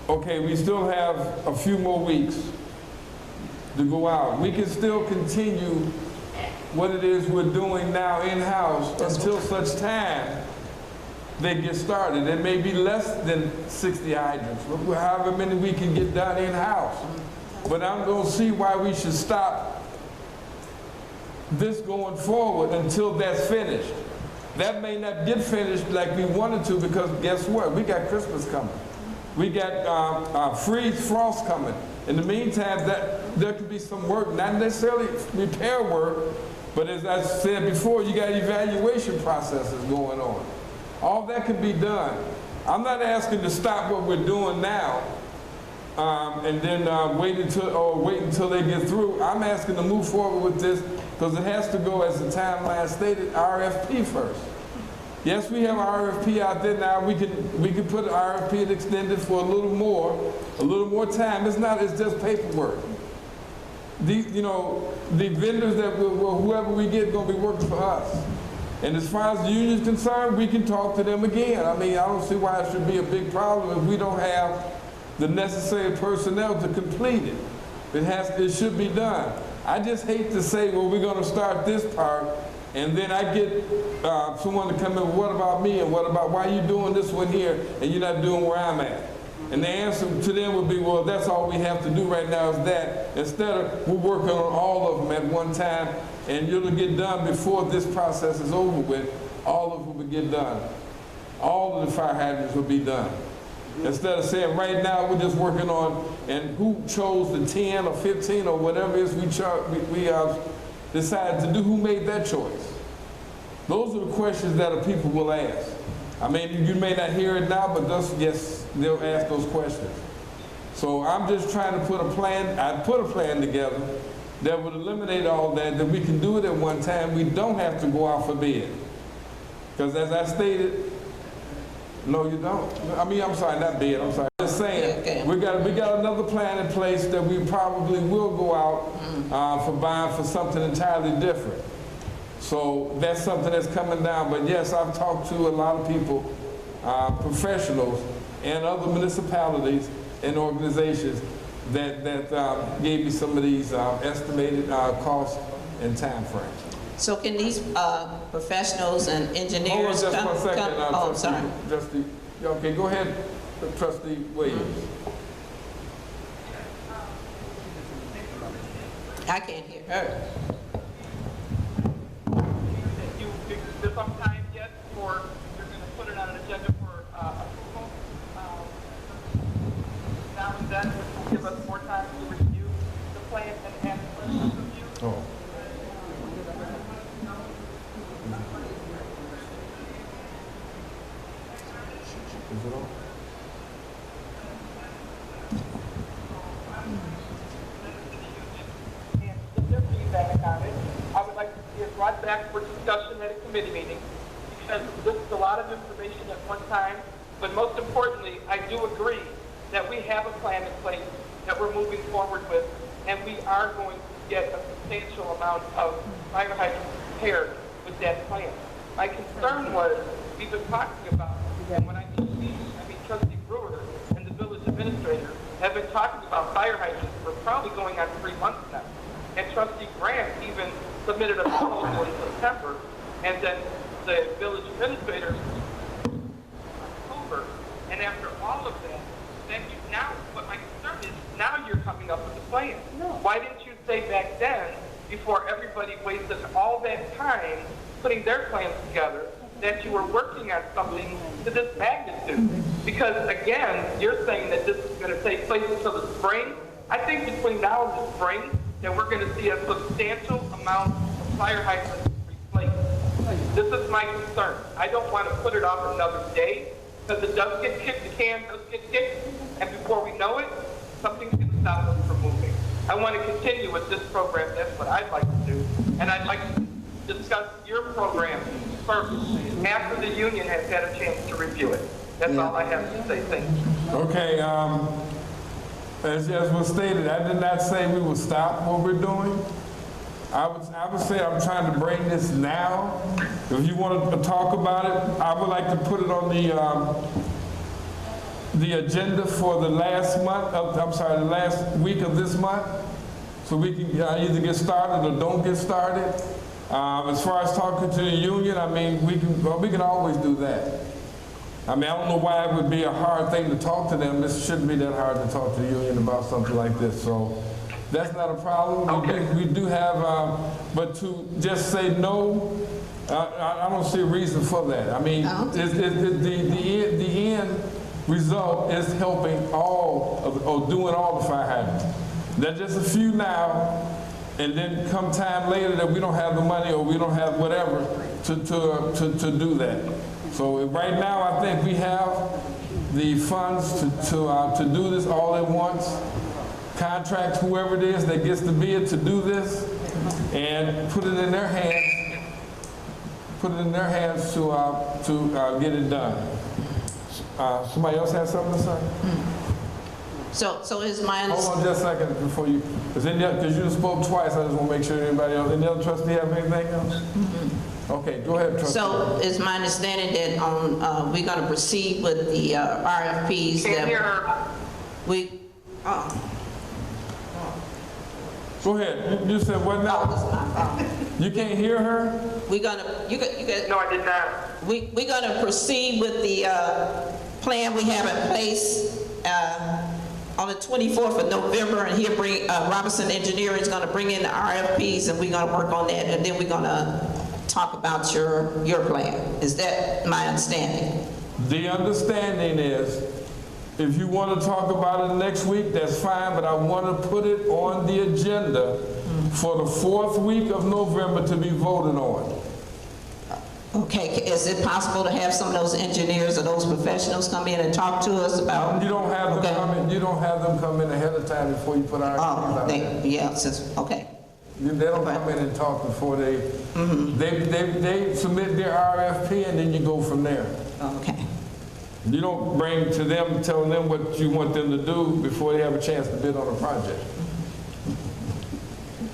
okay, we still have a few more weeks to go out. We can still continue what it is we're doing now in-house until such time they get started. It may be less than 60 hydrants, however many we can get done in-house. But I don't see why we should stop this going forward until that's finished. That may not get finished like we wanted to, because guess what? We got Christmas coming. We got freeze frost coming. In the meantime, there could be some work, not necessarily repair work, but as I said before, you got evaluation processes going on. All that can be done. I'm not asking to stop what we're doing now and then wait until they get through. I'm asking to move forward with this because it has to go, as the timeline stated, RFP first. Yes, we have RFP out there now. We can put an RFP and extend it for a little more time. It's just paperwork. The vendors that whoever we get gonna be working for us. And as far as the union's concerned, we can talk to them again. I mean, I don't see why it should be a big problem if we don't have the necessary personnel to complete it. It should be done. I just hate to say, well, we're gonna start this part, and then I get someone to come in, what about me, and what about, why are you doing this one here, and you're not doing where I'm at? And the answer to them would be, well, that's all we have to do right now is that, instead of we're working on all of them at one time, and it'll get done before this process is over with, all of them will get done. All of the fire hydrants will be done. Instead of saying right now we're just working on, and who chose the 10 or 15 or whatever it is we decided to do, who made that choice? Those are the questions that people will ask. I mean, you may not hear it now, but yes, they'll ask those questions. So I'm just trying to put a plan. I put a plan together, that would eliminate all that we can do it at one time. We don't have to go out for bid. Because as I stated, no, you don't. I mean, I'm sorry, not bid, I'm sorry. Just saying, Okay. we got another plan in place that we probably will go out for buying for something entirely different. So that's something that's coming down. But yes, I've talked to a lot of people, professionals and other municipalities and organizations that gave me some of these estimated costs and time frames. So can these professionals and Hold on engineers just come? one second. Oh, sorry. Okay, go ahead, Trustee Williams. I can't hear her. There's some time yet for, you're going to put it on an agenda for approval. Now and then, which will give us more time to review the plan and ask questions of you. Oh. Is it on? And get their feedback on it. I would like to see it brought back for discussion at a committee meeting, because this is a lot of information at one time. But most importantly, I do agree that we have a plan in place that we're moving forward with, and we are going to get a substantial amount of fire hydrants repaired with that plan. My concern was, we've been talking about, and when I mean Trustee Brewer and the village administrator have been talking about fire hydrants for probably going on 3 months now. And Trustee Grant even submitted a proposal in September, and then the village administrator in October. And after all of that, then you now, what my concern is, now you're coming up with a plan. Why didn't you say back then, before everybody wasted all that time putting their plans together, that you were working on something to this magnitude? Because again, you're saying that this is going to take place until the spring. I think between now and the spring, that we're going to see a substantial amount of fire hydrants replaced. This is my concern. I don't want to put it off another day, because it does get kicked, the can does get kicked, and before we know it, something's going to stop us from moving. I want to continue with this program. That's what I'd like to do. And I'd like to discuss your program first, after the union has had a chance to review it. That's all I have to say. Thank you. Okay, as was stated, I did not say we would stop what we're doing. I would say I'm trying to bring this now. If you want to talk about it, I would like to put it on the agenda for the last month, the last week of this month, so we can either get started or don't get started. As far as talking to the union, I mean, we can always do that. I mean, I don't know why it would be a hard thing to talk to them. This shouldn't be that hard to talk to the union about something like this. So that's not a problem. Okay. We do have, but to just say no, I don't see a reason for that. I mean, the end result is helping or doing all the fire hydrants. There's just a few now, and then come time later that we don't have the money or we don't have whatever to do that. So right now, I think we have the funds to do this all at once. Contract whoever it is that gets the bid to do this, and put it in their hands. Put it in their hands to get it done. Somebody else has something to say? So is my Hold on just a second before you, because you spoke twice. I just want to make sure anybody else, any other trustee have anything else? Okay, go ahead, trustee. So is my understanding that we're going to proceed with the RFPs Can't hear that her. we, Go ahead. You said what now? that's my fault. You can't hear her? We're going to, you got, No, I did not. we're going to proceed with the plan we have in place on the 24th of November, and he'll bring, Robinson Engineering is going to bring in the RFPs, and we're going to work on that, and then we're going to talk about your plan. Is that my understanding? The understanding is, if you want to talk about it next week, that's fine, but I want to put it on the agenda for the 4th week of November to be voted on. Okay, is it possible to have some of those engineers or those professionals come in and talk to us about? You don't have them come in. You don't have them come in ahead of time before you put our. Oh, yeah, okay. They don't come in and talk before they submit their RFP, and then you go from there. Okay. You don't bring to them, telling them what you want them to do before they have a chance to bid on a project.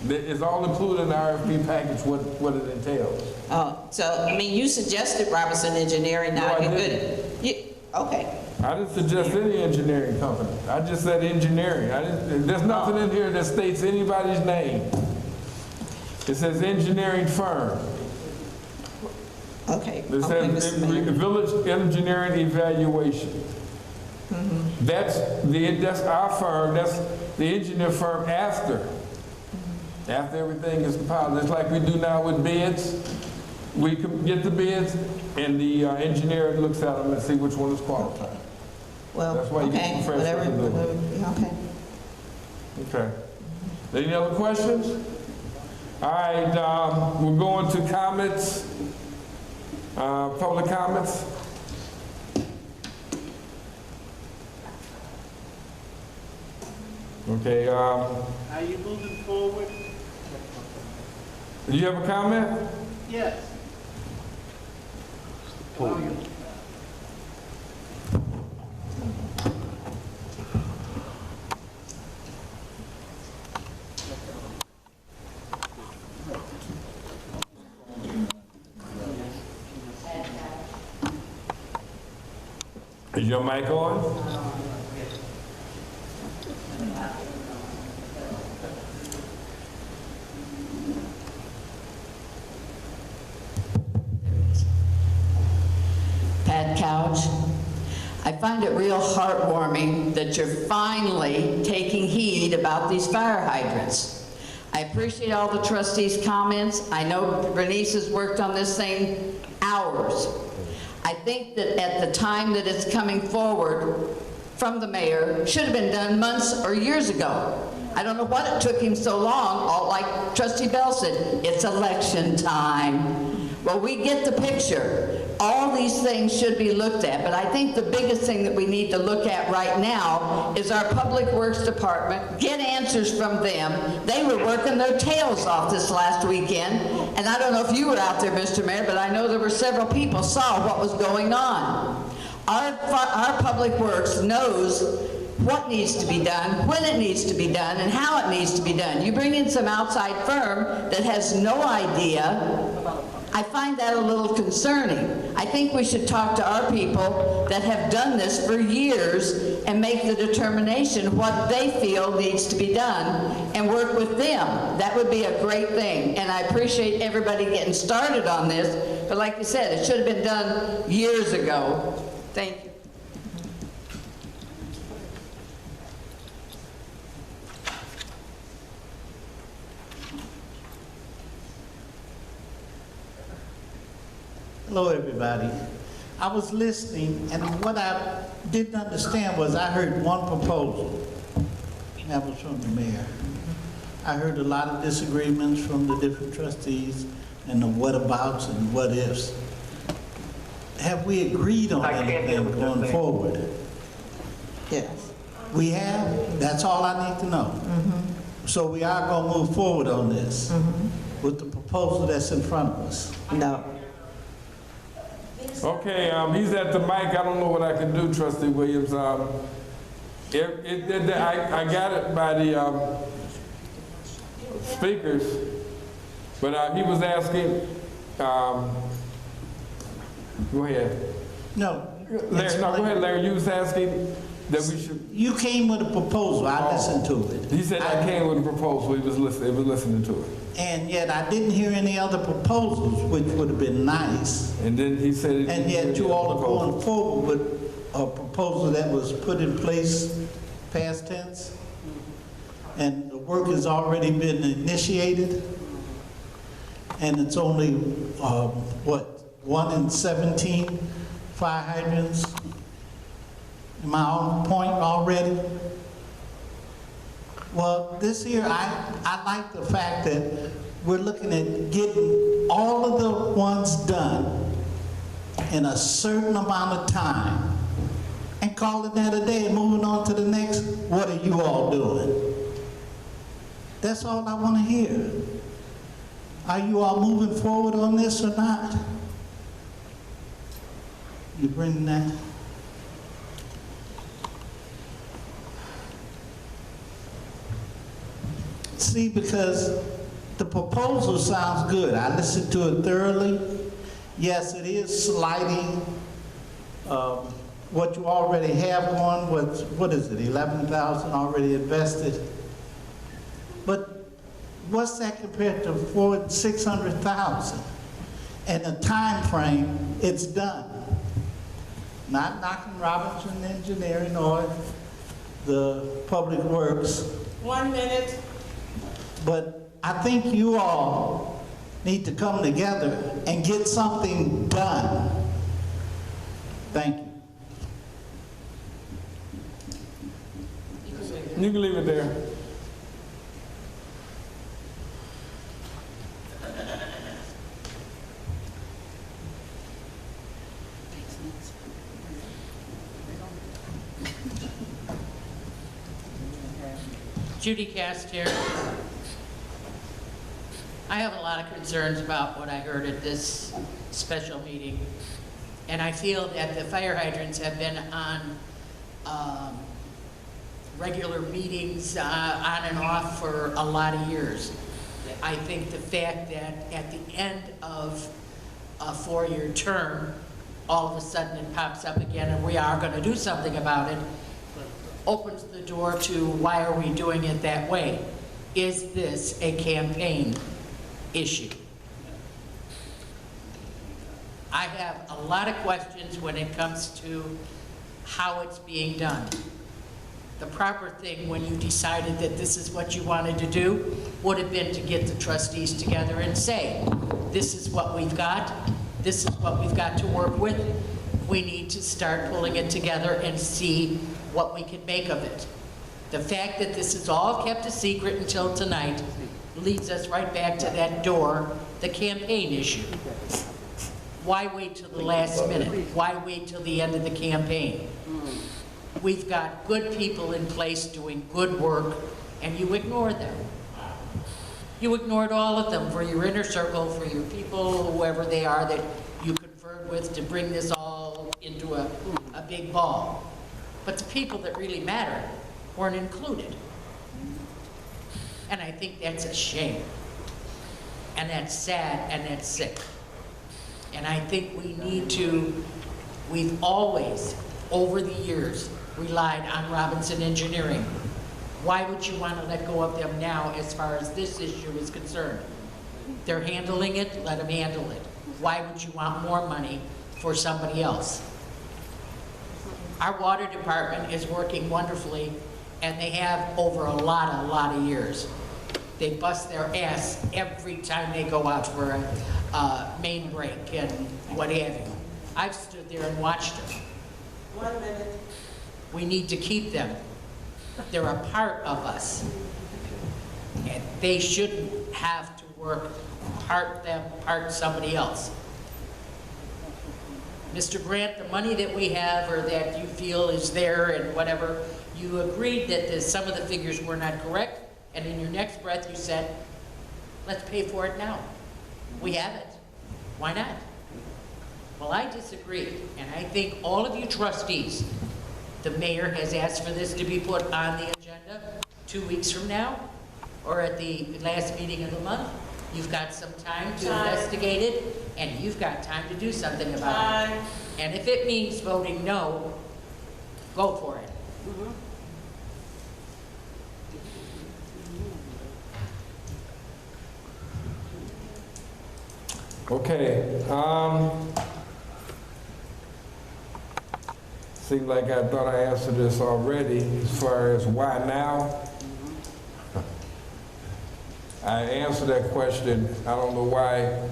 It's all included in the RFP package, what it entails. So, I mean, you suggested Robertson Engineering, now No, I you didn't. could, okay. I didn't suggest any engineering company. I just said engineering. There's nothing in here that states anybody's name. It says engineering firm. Okay. It Okay, says Mr. Mayor. Village Engineering Evaluation. That's our firm, that's the engineer firm after everything is compiled. It's like we do now with bids. We can get the bids, and the engineer looks at them and see which one is qualified. Well, That's why you get okay, some fresh whatever, ones to do. okay. Okay. Any other questions? All right, we're going to comments, public comments. Okay, Are you moving forward? do you have a comment? Yes. Is your mic on? Pat Couch. I find it real heartwarming that you're finally taking heed about these fire hydrants. I appreciate all the trustees' comments. I know Bernice has worked on this thing hours. I think that at the time that it's coming forward from the mayor, should have been done months or years ago. I don't know what it took him so long, all like Trustee Bell said, it's election time. Well, we get the picture. All these things should be looked at, but I think the biggest thing that we need to look at right now is our Public Works Department, get answers from them. They were working their tails off this last weekend, and I don't know if you were out there, Mr. Mayor, but I know there were several people saw what was going on. Our Public Works knows what needs to be done, when it needs to be done, and how it needs to be done. You bring in some outside firm that has no idea. I find that a little concerning. I think we should talk to our people that have done this for years and make the determination what they feel needs to be done and work with them. That would be a great thing. And I appreciate everybody getting started on this, but like you said, it should have been done years ago. Thank you. Hello, everybody. I was listening, and what I didn't understand was I heard one proposal. That was from the mayor. I heard a lot of disagreements from the different trustees and the whatabouts and what ifs. Have we agreed on anything going forward? Yes. We have? That's all I need to know. So we are going to move forward on this with the proposal that's in front of us. No. Okay, he's at the mic. I don't know what I can do, Trustee Williams. I got it by the speakers, but he was asking, go ahead. No. Larry, no, go ahead, Larry. You was asking that we should. You came with a proposal. I listened to it. He said I came with a proposal. He was listening to it. And yet I didn't hear any other proposals, which would have been nice. And then he said. And yet you all are going forward with a proposal that was put in place past tense. And the work has already been initiated. And it's only, 1 in 17 fire hydrants. Am I on point already? Well, this year, I like the fact that we're looking at getting all of the ones done in a certain amount of time and calling that a day and moving on to the next. What are you all doing? That's all I want to hear. Are you all moving forward on this or not? You bring that? See, because the proposal sounds good. I listened to it thoroughly. Yes, it is sliding what you already have on, what is it, 11,000 already invested? But what's that compared to 600,000? And the time frame, it's done. Not knocking Robinson Engineering or the Public Works, 1 minute. but I think you all need to come together and get something done. Thank you. You can leave it there. Judy Cast here. I have a lot of concerns about what I heard at this special meeting. And I feel that the fire hydrants have been on regular meetings on and off for a lot of years. I think the fact that at the end of a 4-year term, all of a sudden it pops up again and we are going to do something about it, opens the door to why are we doing it that way? Is this a campaign issue? I have a lot of questions when it comes to how it's being done. The proper thing when you decided that this is what you wanted to do would have been to get the trustees together and say, this is what we've got, this is what we've got to work with. We need to start pulling it together and see what we can make of it. The fact that this is all kept a secret until tonight leads us right back to that door, the campaign issue. Why wait till the last minute? Why wait till the end of the campaign? We've got good people in place doing good work, and you ignore them. You ignored all of them for your inner circle, for your people, whoever they are that you conferred with to bring this all into a big ball. But the people that really matter weren't included. And I think that's a shame. And that's sad and that's sick. And I think we need to, we've always, over the years, relied on Robinson Engineering. Why would you want to let go of them now as far as this issue is concerned? They're handling it, let them handle it. Why would you want more money for somebody else? Our water department is working wonderfully, and they have over a lot of years. They bust their ass every time they go out for a main break and what have you. I've stood there and watched them. 1 minute. We need to keep them. They're a part of us. And they shouldn't have to work part them, part somebody else. Mr. Grant, the money that we have or that you feel is there and whatever, you agreed that some of the figures were not correct, and in your next breath you said, let's pay for it now. We have it. Why not? Well, I disagree, and I think all of you trustees, the mayor has asked for this to be put on the agenda 2 weeks from now, or at the last meeting of the month. You've got some time to investigate it, and you've got time to do something about it. And if it means voting no, go for it. Okay, seems like I thought I answered this already as far as why now. I answered that question. I don't know why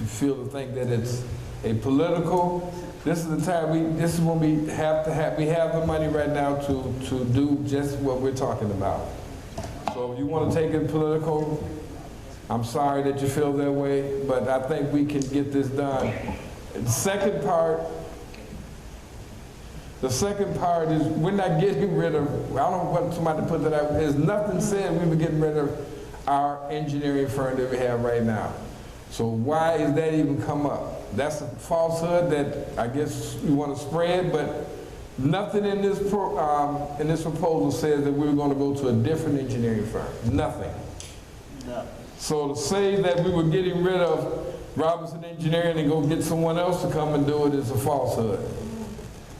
you feel to think that it's a political. This is the time this is when we have the money right now to do just what we're talking about. So if you want to take it political, I'm sorry that you feel that way, but I think we can get this done. The second part, The second part is we're not getting rid of, I don't want somebody to put that out, there's nothing said we were getting rid of our engineering firm that we have right now. So why is that even come up? That's a falsehood that I guess you want to spread, but nothing in this proposal says that we're going to go to a different engineering firm. Nothing. No. So to say that we were getting rid of Robinson Engineering and go get someone else to come and do it is a falsehood.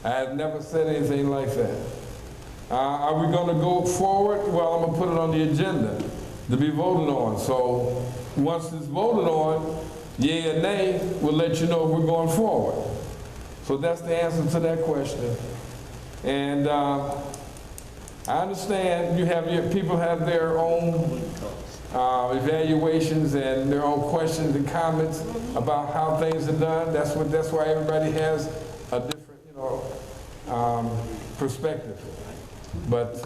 I have never said anything like that. Are we going to go forward? Well, I'm going to put it on the agenda to be voted on. So once it's voted on, yea or nay, we'll let you know if we're going forward. So that's the answer to that question. And I understand people have their own evaluations and their own questions and comments about how things are done. That's why everybody has a different, perspective. But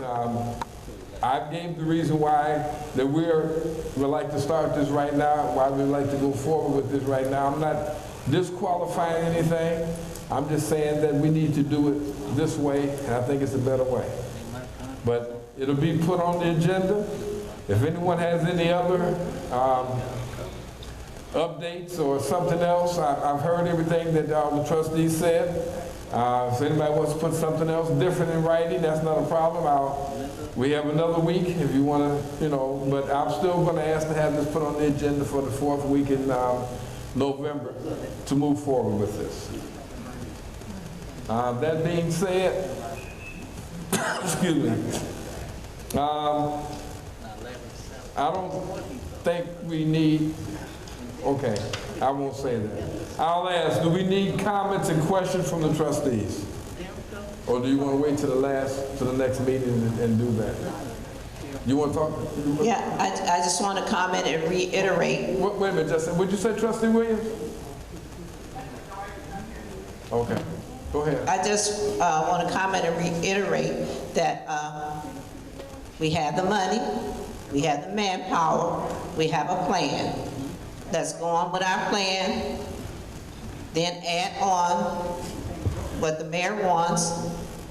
I gave the reason why that we would like to start this right now, why we'd like to go forward with this right now. I'm not disqualifying anything. I'm just saying that we need to do it this way, and I think it's a better way. But it'll be put on the agenda. If anyone has any other updates or something else, I've heard everything that the trustees said. If anybody wants to put something else different in writing, that's not a problem. We have another week if you want to, but I'm still going to ask to have this put on the agenda for the 4th week in November to move forward with this. That being said, excuse me, I don't think we need, okay, I won't say that. I'll ask, do we need comments and questions from the trustees? Or do you want to wait to the next meeting and do that? You want to talk? Yeah, I just want to comment and reiterate. Wait a minute, Justin, would you say Trustee Williams? Okay, go ahead. I just want to comment and reiterate that we have the money, we have the manpower, we have a plan. Let's go on with our plan, then add on what the mayor wants,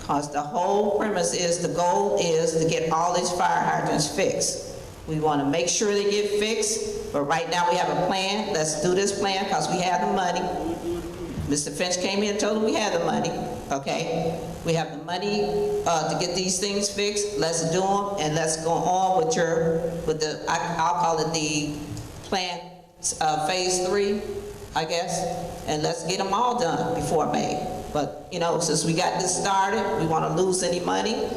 because the whole premise is, the goal is to get all these fire hydrants fixed. We want to make sure they get fixed, but right now we have a plan. Let's do this plan because we have the money. Mr. Finch came here and told him we had the money, okay? We have the money to get these things fixed. Let's do them, and let's go on with I'll call it the plan phase 3, I guess, and let's get them all done before May. But, since we got this started, we want to lose any money.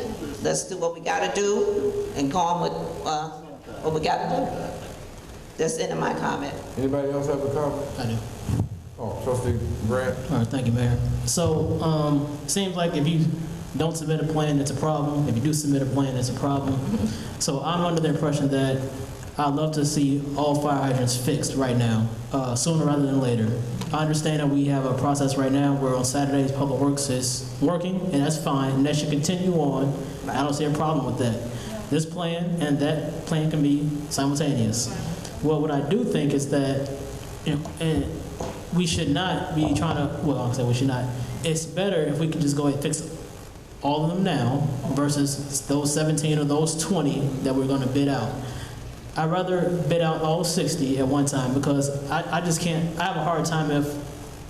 Let's do what we got to do and go on with what we got to do. That's the end of my comment. Anybody else have a comment? I do. Oh, Trustee Grant. All right, thank you, Mayor. So, it seems like if you don't submit a plan, it's a problem. If you do submit a plan, it's a problem. So I'm under the impression that I'd love to see all fire hydrants fixed right now, sooner rather than later. I understand that we have a process right now where on Saturdays Public Works is working, and that's fine, and that should continue on. I don't see a problem with that. This plan and that plan can be simultaneous. Well, what I do think is that, and we should not be trying to, well, I'll say we should not. It's better if we can just go ahead and fix all of them now versus those 17 or those 20 that we're going to bid out. I'd rather bid out all 60 at one time because I just can't, I have a hard time if,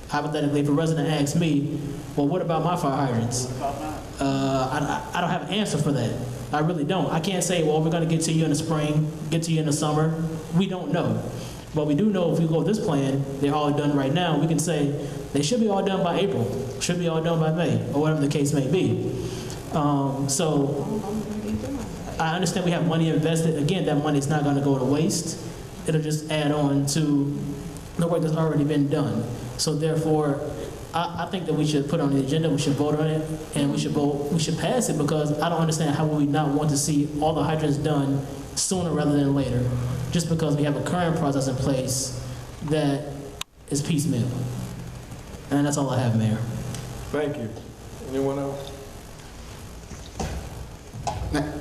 hypothetically, if a resident asks me, well, what about my fire hydrants? I don't have an answer for that. I really don't. I can't say, well, we're going to get to you in the spring, get to you in the summer. We don't know. But we do know if we go with this plan, they're all done right now. We can say they should be all done by April, should be all done by May, or whatever the case may be. So I understand we have money invested. Again, that money is not going to go to waste. It'll just add on to the work that's already been done. So therefore, I think that we should put on the agenda, we should vote on it, and we should pass it because I don't understand how we not want to see all the hydrants done sooner rather than later, just because we have a current process in place that is piecemeal. And that's all I have, Mayor. Thank you. Anyone else? Now,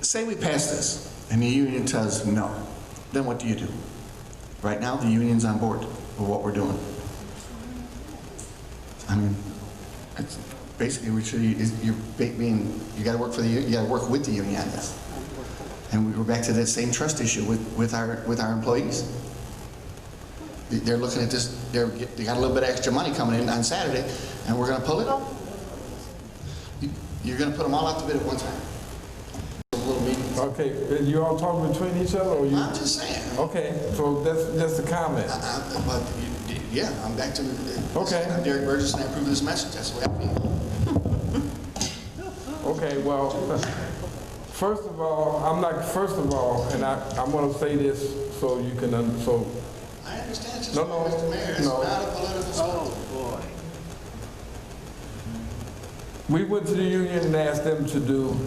say we pass this and the union says no, then what do you do? Right now, the union's on board with what we're doing. I mean, basically, you gotta work you gotta work with the union on this. And we're back to that same trust issue with our employees. They're looking at this, they got a little bit of extra money coming in on Saturday, and we're gonna pull it. You're gonna put them all out to bid at one time. A little meeting. Okay, and you all talking between each other, or you? I'm just saying. Okay, so that's the comment. But yeah, I'm back to. Okay. I'm Derek Burgess, and I approve this message. That's the way I feel. Okay, well, first of all, and I'm going to say this so you can, I understand, just No, Mr. Mayor, it's no. not a political stunt. we went to the union and asked them to do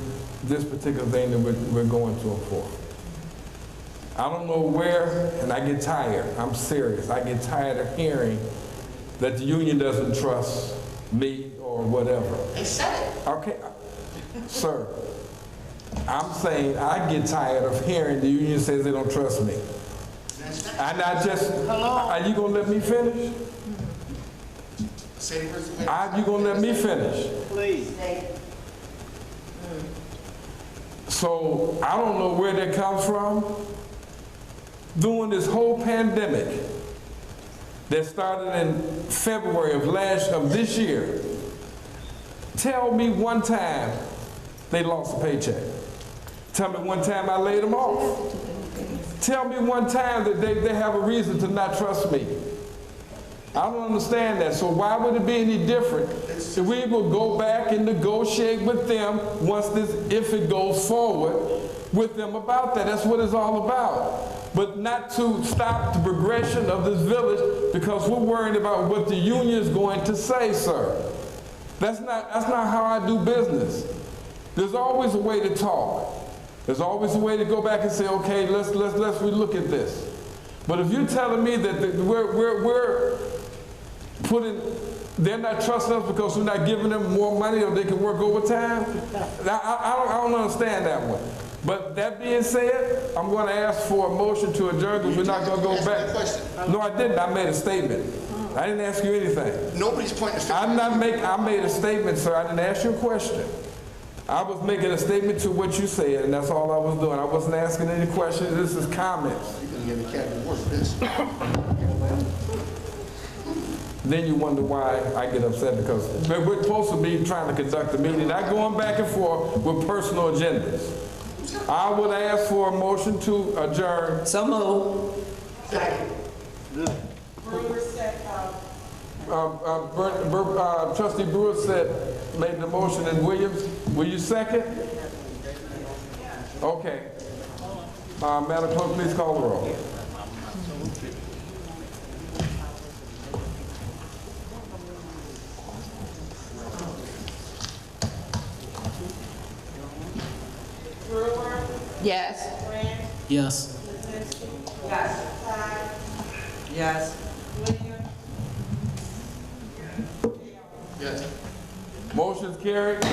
this particular thing that we're going to them for. I don't know where, and I get tired. I'm serious. I get tired of hearing that the union doesn't trust me or whatever. They said it. Okay, sir, I'm saying I get tired of hearing the union says they don't trust me. And I just, are you gonna let me finish? Say the first thing. Are you gonna let me finish? Please. So I don't know where that comes from. During this whole pandemic that started in February of this year, tell me one time they lost a paycheck. Tell me one time I laid them off. Tell me one time that they have a reason to not trust me. I don't understand that. So why would it be any different if we will go back and negotiate with them if it goes forward with them about that? That's what it's all about. But not to stop the progression of this village because we're worried about what the union is going to say, sir. That's not how I do business. There's always a way to talk. There's always a way to go back and say, okay, let's relook at this. But if you're telling me that they're not trusting us because we're not giving them more money or they can work overtime, I don't understand that one. But that being said, I'm going to ask for a motion to adjourn because we're not going to go back. No, I didn't. I made a statement. I didn't ask you anything. Nobody's pointing a finger. I made a statement, sir. I didn't ask you a question. I was making a statement to what you said, and that's all I was doing. I wasn't asking any questions. This is comments. You're going to give the cabinet work for this. Then you wonder why I get upset because we're supposed to be trying to conduct a meeting, not going back and forth with personal agendas. I would ask for a motion to adjourn. So moved. Brewer second. Trustee Brewer made the motion, and Williams, will you second? Okay. Madam Clerk, please call the roll. Brewer, Yes. Grant, Yes. Lizinski. Yes. Todd, Yes. Williams. Yes. Motion's carried.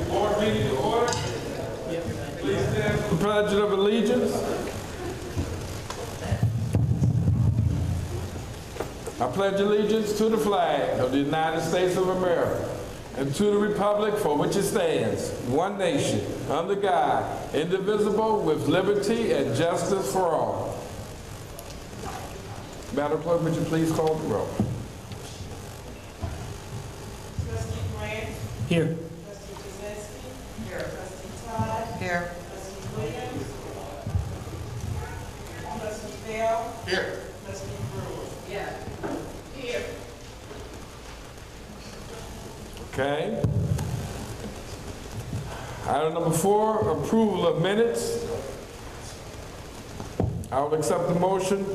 Board meeting to order. Please stand for the Pledge of Allegiance. I pledge allegiance to the flag of the United States of America and to the republic for which it stands, one nation, under God, indivisible, with liberty and justice for all. Madam Clerk, would you please call the roll? Trustee Grant, Here. trustee Lizinski. Here. Trustee Todd, Here. trustee Williams. Trustee Bell, Here. trustee Brewer. Yeah. Here. Okay. Item number 4, approval of minutes. I will accept the motion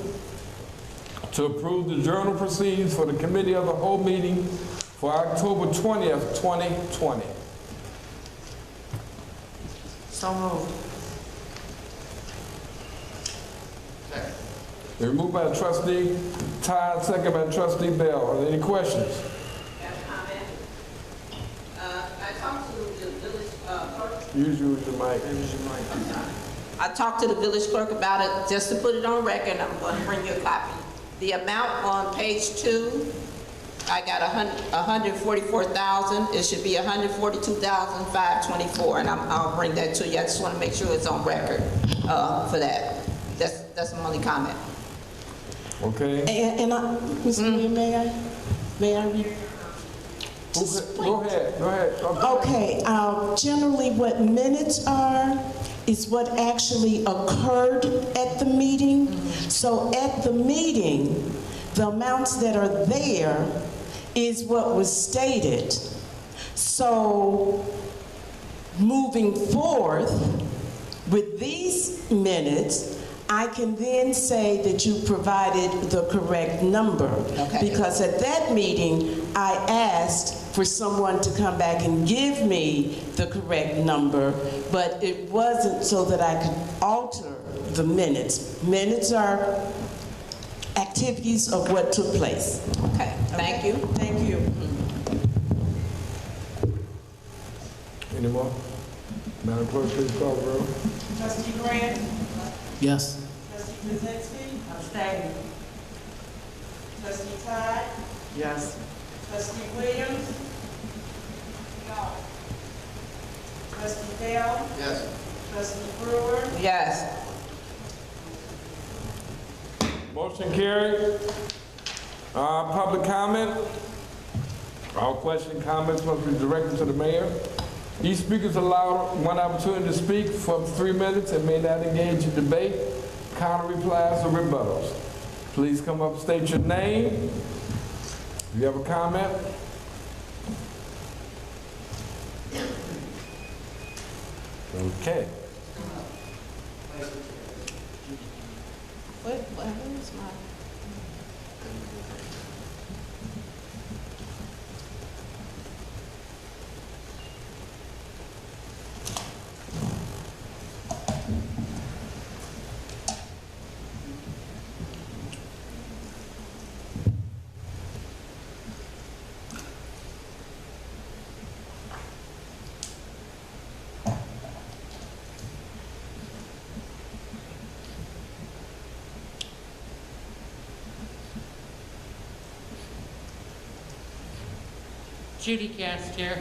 to approve the journal proceedings for the committee of the whole meeting for October 20th, 2020. So moved. Been moved by trustee Todd, second by trustee Bell. Are there any questions? Got a comment? I talked to the village clerk. Use your mic. I talked to the village clerk about it, just to put it on record, I'm going to bring you a copy. The amount on page 2, I got 144,000. It should be 142,524, and I'll bring that to you. I just want to make sure it's on record for that. That's my only comment. Okay. And Mr. Mayor, may I read? Go ahead. Okay, generally what minutes are is what actually occurred at the meeting. So at the meeting, the amounts that are there is what was stated. So moving forth with these minutes, I can then say that you provided the correct number. Okay. Because at that meeting, I asked for someone to come back and give me the correct number, but it wasn't so that I could alter the minutes. Minutes are activities of what took place. Okay, thank you. Thank you. Any more? Madam Clerk, please call the roll. Trustee Grant? Yes. Trustee Krasinski? Abstain. Trustee Todd? Yes. Trustee Williams? No. Trustee Bell? Yes. Trustee Brewer? Yes. Motion carried. Public comment. All question comments must be directed to the mayor. Each speaker is allowed one opportunity to speak for up to 3 minutes and may not engage in debate, counter replies, or rebuttals. Please come up and state your name. If you have a comment. Okay. Where's my? Judy Castier.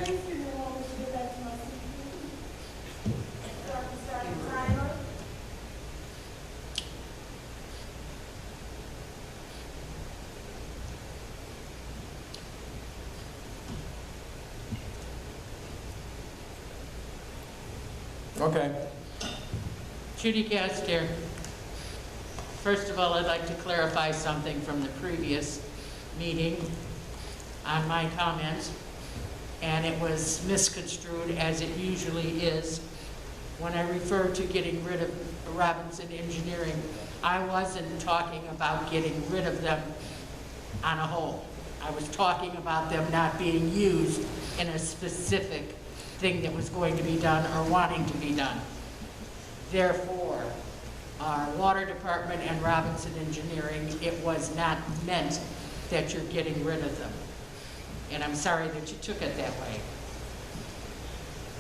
Okay. Judy Castier. First of all, I'd like to clarify something from the previous meeting on my comments, and it was misconstrued, as it usually is. When I referred to getting rid of Robinson Engineering, I wasn't talking about getting rid of them on a whole. I was talking about them not being used in a specific thing that was going to be done or wanting to be done. Therefore, our water department and Robinson Engineering, it was not meant that you're getting rid of them. And I'm sorry that you took it that way.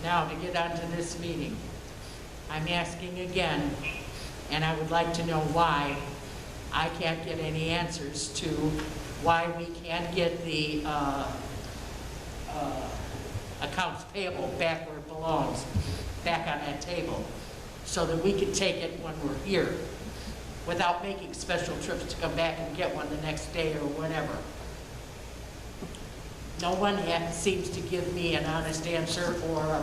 Now, to get on to this meeting, I'm asking again, and I would like to know why I can't get any answers to why we can't get the accounts payable back where it belongs, back on that table, so that we can take it when we're here, without making special trips to come back and get one the next day or whatever. No one seems to give me an honest answer or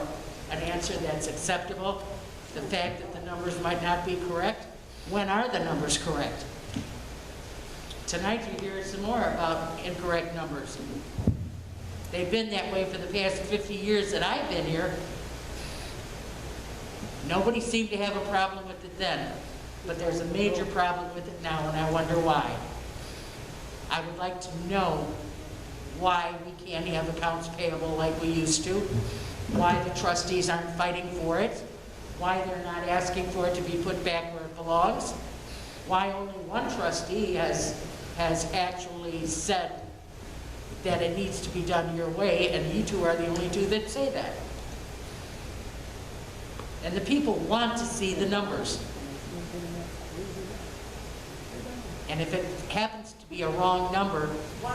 an answer that's acceptable. The fact that the numbers might not be correct, when are the numbers correct? Tonight you hear some more about incorrect numbers. They've been that way for the past 50 years that I've been here. Nobody seemed to have a problem with it then, but there's a major problem with it now, and I wonder why. I would like to know why we can't have accounts payable like we used to, why the trustees aren't fighting for it, why they're not asking for it to be put back where it belongs, why only one trustee has actually said that it needs to be done your way, and you two are the only two that say that. And the people want to see the numbers. And if it happens to be a wrong number,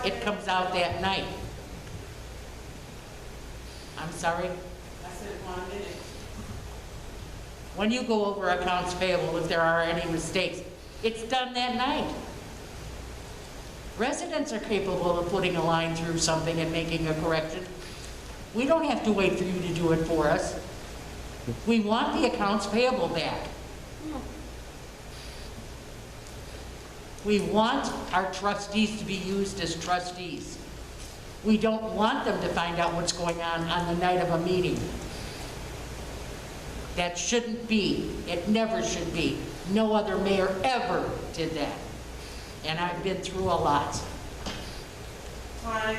it comes out that night. I'm sorry? I said 1 minute. When you go over accounts payable, if there are any mistakes, it's done that night. Residents are capable of putting a line through something and making a correction. We don't have to wait for you to do it for us. We want the accounts payable back. We want our trustees to be used as trustees. We don't want them to find out what's going on the night of a meeting. That shouldn't be. It never should be. No other mayor ever did that. And I've been through a lot. Time.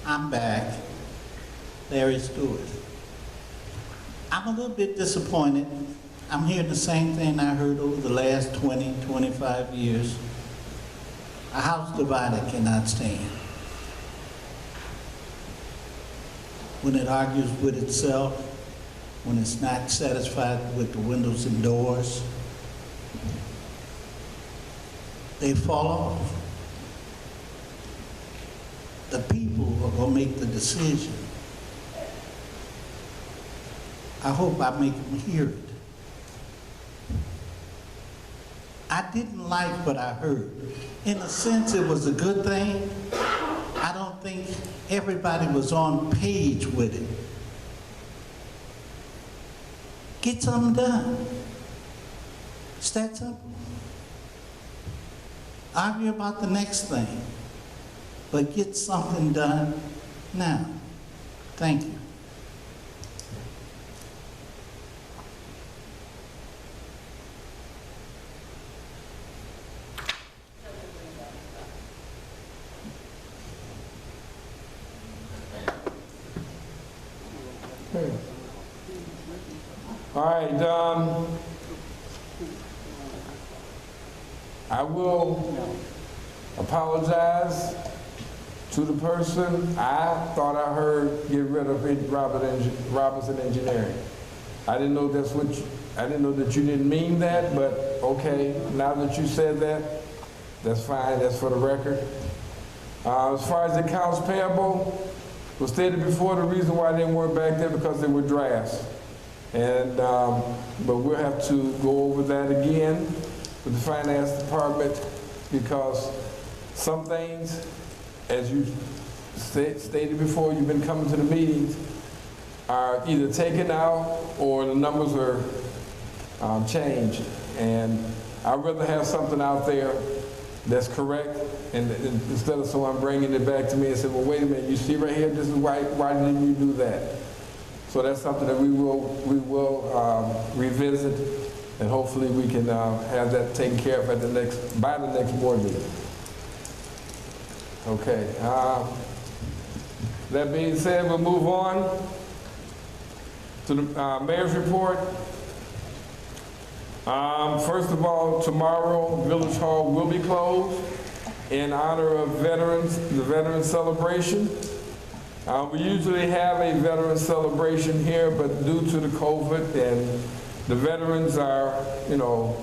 I'm back. Larry Stewart. I'm a little bit disappointed. I'm hearing the same thing I heard over the last 20, 25 years. A house divided cannot stand. When it argues with itself, when it's not satisfied with the windows and doors, they fall off. The people are going to make the decision. I hope I make them hear it. I didn't like what I heard. In a sense, it was a good thing. I don't think everybody was on page with it. Get something done. It's that simple. Argue about the next thing, but get something done now. Thank you. All right, I will apologize to the person. I thought I heard get rid of Robinson Engineering. I didn't know I didn't know that you didn't mean that, but okay, now that you said that, that's fine, that's for the record. As far as the accounts payable, was stated before, the reason why they weren't back there because they were drafts. And, but we'll have to go over that again with the finance department, because some things, as you stated before, you've been coming to the meetings, are either taken out or the numbers are changed. And I'd rather have something out there that's correct, and instead of someone bringing it back to me and saying, well, wait a minute, you see right here, this is why didn't you do that? So that's something that we will revisit, and hopefully we can have that taken care of by the next board meeting. Okay. That being said, we'll move on to the mayor's report. First of all, tomorrow, Village Hall will be closed in honor of veterans, the Veteran Celebration. We usually have a veteran celebration here, but due to the COVID and the veterans are, you know,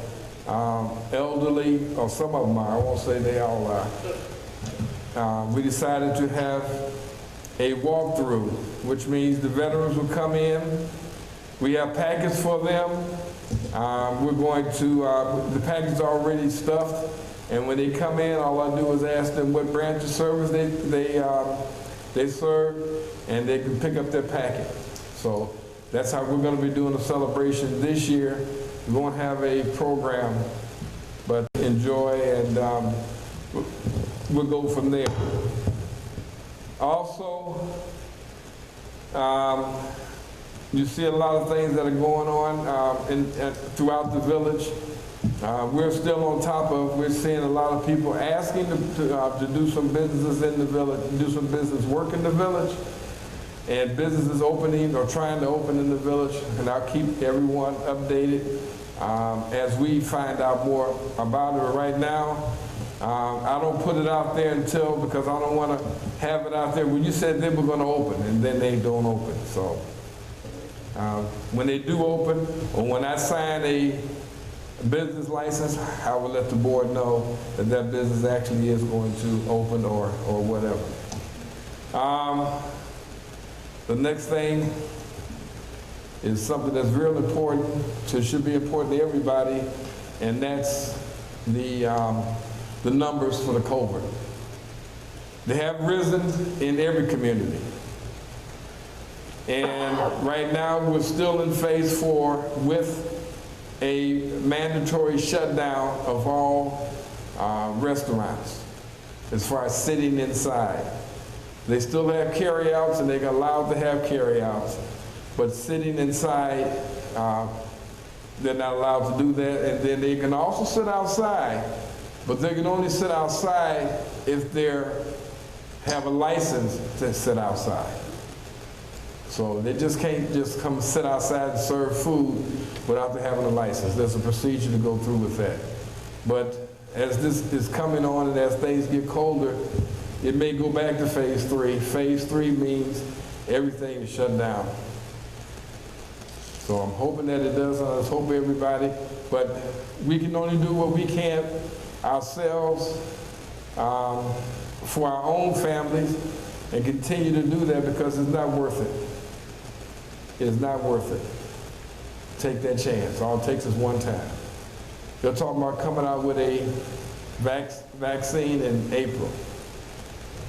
elderly, or some of them are, I won't say they all are. We decided to have a walkthrough, which means the veterans will come in. We have packets for them. We're going to, the packets are already stuffed, and when they come in, all I do is ask them what branch of service they serve, and they can pick up their packet. So that's how we're going to be doing the celebration this year. We won't have a program, but enjoy, and we'll go from there. Also, you see a lot of things that are going on throughout the village. We're still on top of, we're seeing a lot of people asking to do some businesses in the village, do some business work in the village, and businesses opening or trying to open in the village, and I'll keep everyone updated as we find out more about it. Right now, I don't put it out there because I don't want to have it out there when you said they were going to open and then they don't open. So when they do open, or when I sign a business license, I will let the board know that that business actually is going to open or whatever. The next thing is something that's real important, should be important to everybody, and that's the numbers for the COVID. They have risen in every community. And right now we're still in phase 4 with a mandatory shutdown of all restaurants as far as sitting inside. They still have carryouts and they're allowed to have carryouts, but sitting inside, they're not allowed to do that. And then they can also sit outside, but they can only sit outside if they have a license to sit outside. So they just can't just come sit outside and serve food without having a license. There's a procedure to go through with that. But as this is coming on and as things get colder, it may go back to phase 3. Phase 3 means everything is shut down. So I'm hoping that it does. I just hope everybody, but we can only do what we can ourselves for our own families and continue to do that because it's not worth it. It's not worth it. Take that chance. All it takes is one time. They're talking about coming out with a vaccine in April.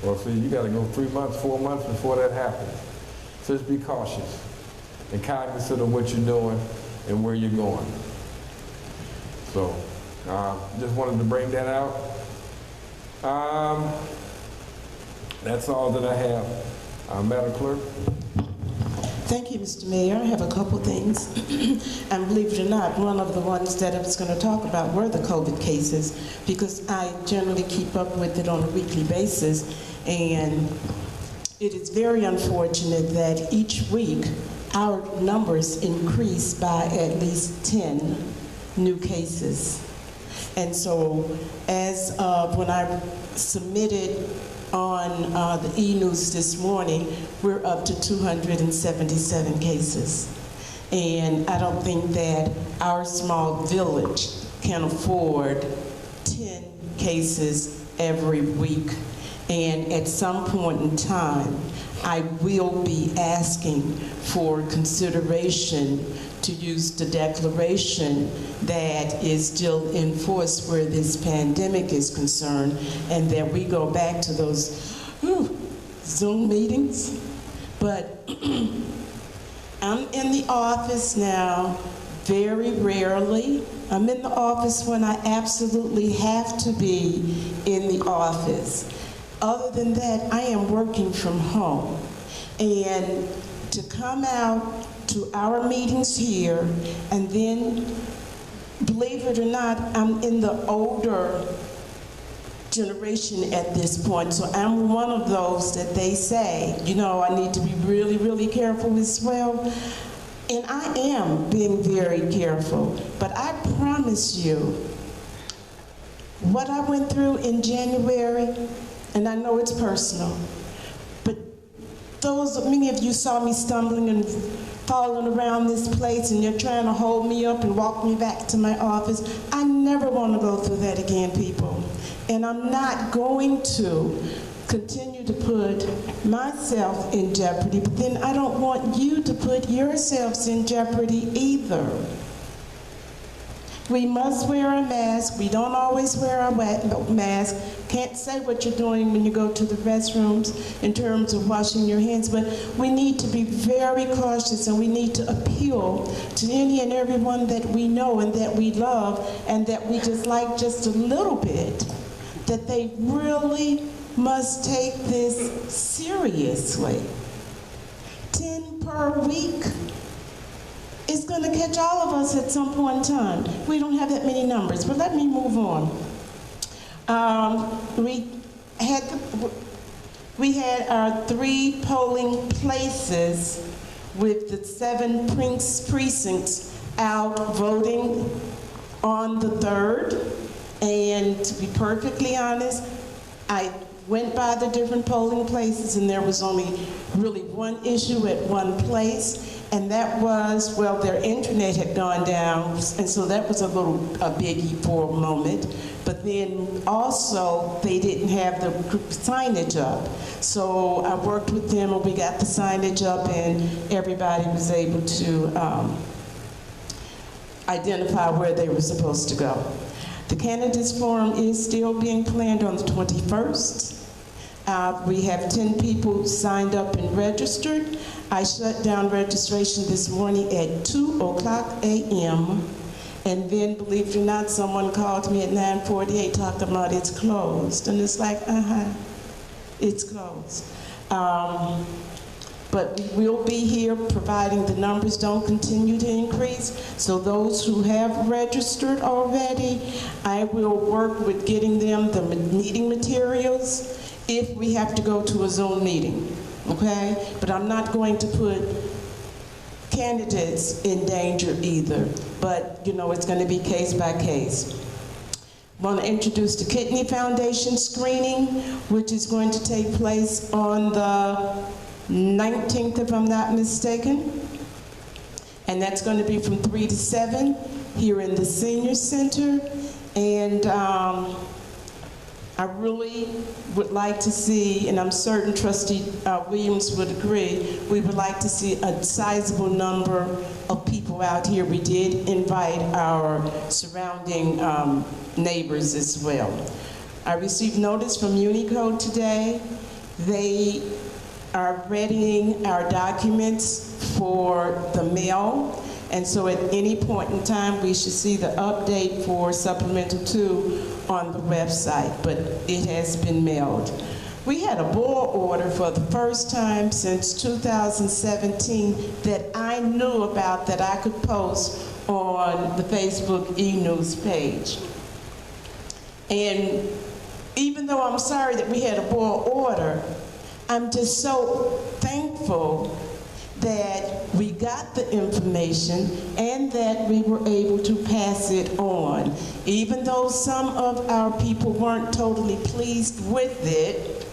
Well, see, you got to go 3 months, 4 months before that happens. So just be cautious and cognizant of what you're doing and where you're going. So, just wanted to bring that out. That's all that I have. Madam Clerk. Thank you, Mr. Mayor. I have a couple things. And believe it or not, one of the ones that I was going to talk about were the COVID cases, because I generally keep up with it on a weekly basis. And it is very unfortunate that each week our numbers increase by at least 10 new cases. And so as when I submitted on the e-news this morning, we're up to 277 cases. And I don't think that our small village can afford 10 cases every week. And at some point in time, I will be asking for consideration to use the declaration that is still in force where this pandemic is concerned, and that we go back to those Zoom meetings. But I'm in the office now very rarely. I'm in the office when I absolutely have to be in the office. Other than that, I am working from home. And to come out to our meetings here, and then, believe it or not, I'm in the older generation at this point, so I'm one of those that they say, you know, I need to be really, really careful as well. And I am being very careful, but I promise you, what I went through in January, and I know it's personal, but many of you saw me stumbling and falling around this place, and you're trying to hold me up and walk me back to my office. I never want to go through that again, people. And I'm not going to continue to put myself in jeopardy, but then I don't want you to put yourselves in jeopardy either. We must wear a mask. We don't always wear a mask. Can't say what you're doing when you go to the restrooms in terms of washing your hands, but we need to be very cautious, and we need to appeal to any and everyone that we know and that we love and that we just like just a little bit, that they really must take this seriously. 10 per week? it's going to catch all of us at some point in time. We don't have that many numbers, but let me move on. We had our 3 polling places with the 7 precincts out voting on the 3rd. And to be perfectly honest, I went by the different polling places and there was only really one issue at one place, and that was, well, their internet had gone down, and so that was a biggie for a moment. But then also, they didn't have the signage up. So I worked with them and we got the signage up and everybody was able to identify where they were supposed to go. The candidates forum is still being planned on the 21st. We have 10 people signed up and registered. I shut down registration this morning at 2:00 a.m. And then, believe it or not, someone called me at 9:48 talking about it's closed. And it's like, it's closed. But we will be here providing the numbers don't continue to increase. So those who have registered already, I will work with getting them the meeting materials if we have to go to a Zoom meeting, okay? But I'm not going to put candidates in danger either. But, you know, it's going to be case by case. I want to introduce the Kidney Foundation screening, which is going to take place on the 19th, if I'm not mistaken. And that's going to be from 3 to 7 here in the Senior Center. And I really would like to see, and I'm certain Trustee Williams would agree, we would like to see a sizable number of people out here. We did invite our surrounding neighbors as well. I received notice from Unicode today. They are readying our documents for the mail. And so at any point in time, we should see the update for Supplemental 2 on the website, but it has been mailed. We had a board order for the first time since 2017 that I knew about that I could post on the Facebook e-news page. And even though I'm sorry that we had a board order, I'm just so thankful that we got the information and that we were able to pass it on. Even though some of our people weren't totally pleased with it,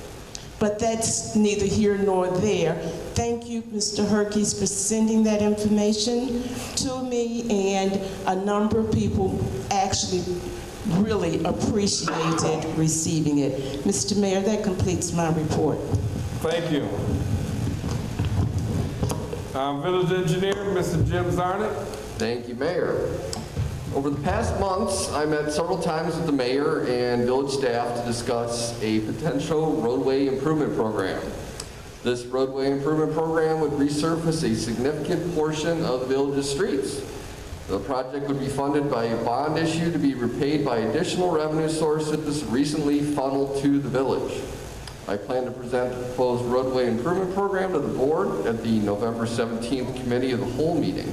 but that's neither here nor there. Thank you, Mr. Herkes, for sending that information to me, and a number of people actually really appreciated receiving it. Mr. Mayor, that completes my report. Thank you. Village Engineer, Mr. Jim Zarnick. Thank you, Mayor. Over the past months, I met several times with the mayor and village staff to discuss a potential roadway improvement program. This roadway improvement program would resurface a significant portion of the village's streets. The project would be funded by a bond issue to be repaid by additional revenue sources recently funneled to the village. I plan to present the proposed roadway improvement program to the board at the November 17th Committee of the Whole meeting.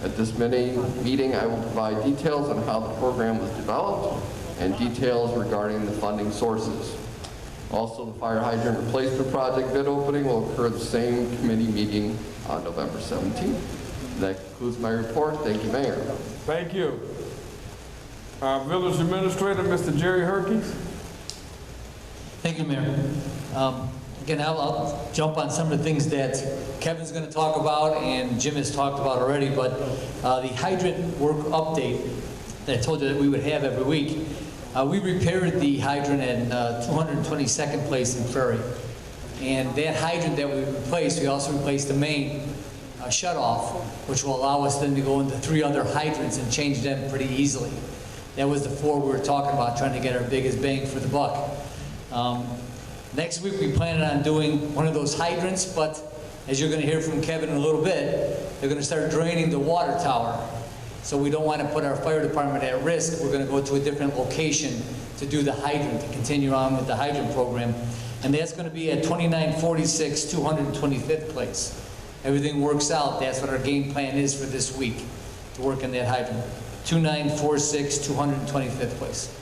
At this meeting, I will provide details on how the program was developed and details regarding the funding sources. Also, the fire hydrant replacement project bid opening will occur at the same committee meeting on November 17th. That concludes my report. Thank you, Mayor. Thank you. Village Administrator, Mr. Jerry Herkes. Thank you, Mayor. Again, I'll jump on some of the things that Kevin's going to talk about and Jim has talked about already, but the hydrant work update that I told you that we would have every week, we repaired the hydrant at 222nd Place in Prairie. And that hydrant that we replaced, we also replaced the main shutoff, which will allow us then to go into 3 other hydrants and change them pretty easily. That was the 4 we were talking about, trying to get our biggest bang for the buck. Next week we plan on doing one of those hydrants, but as you're going to hear from Kevin in a little bit, they're going to start draining the water tower. So we don't want to put our fire department at risk. We're going to go to a different location to do the hydrant, to continue on with the hydrant program. And that's going to be at 2946 225th Place. everything works out, that's what our game plan is for this week, to work in that hydrant. 2946 225th place.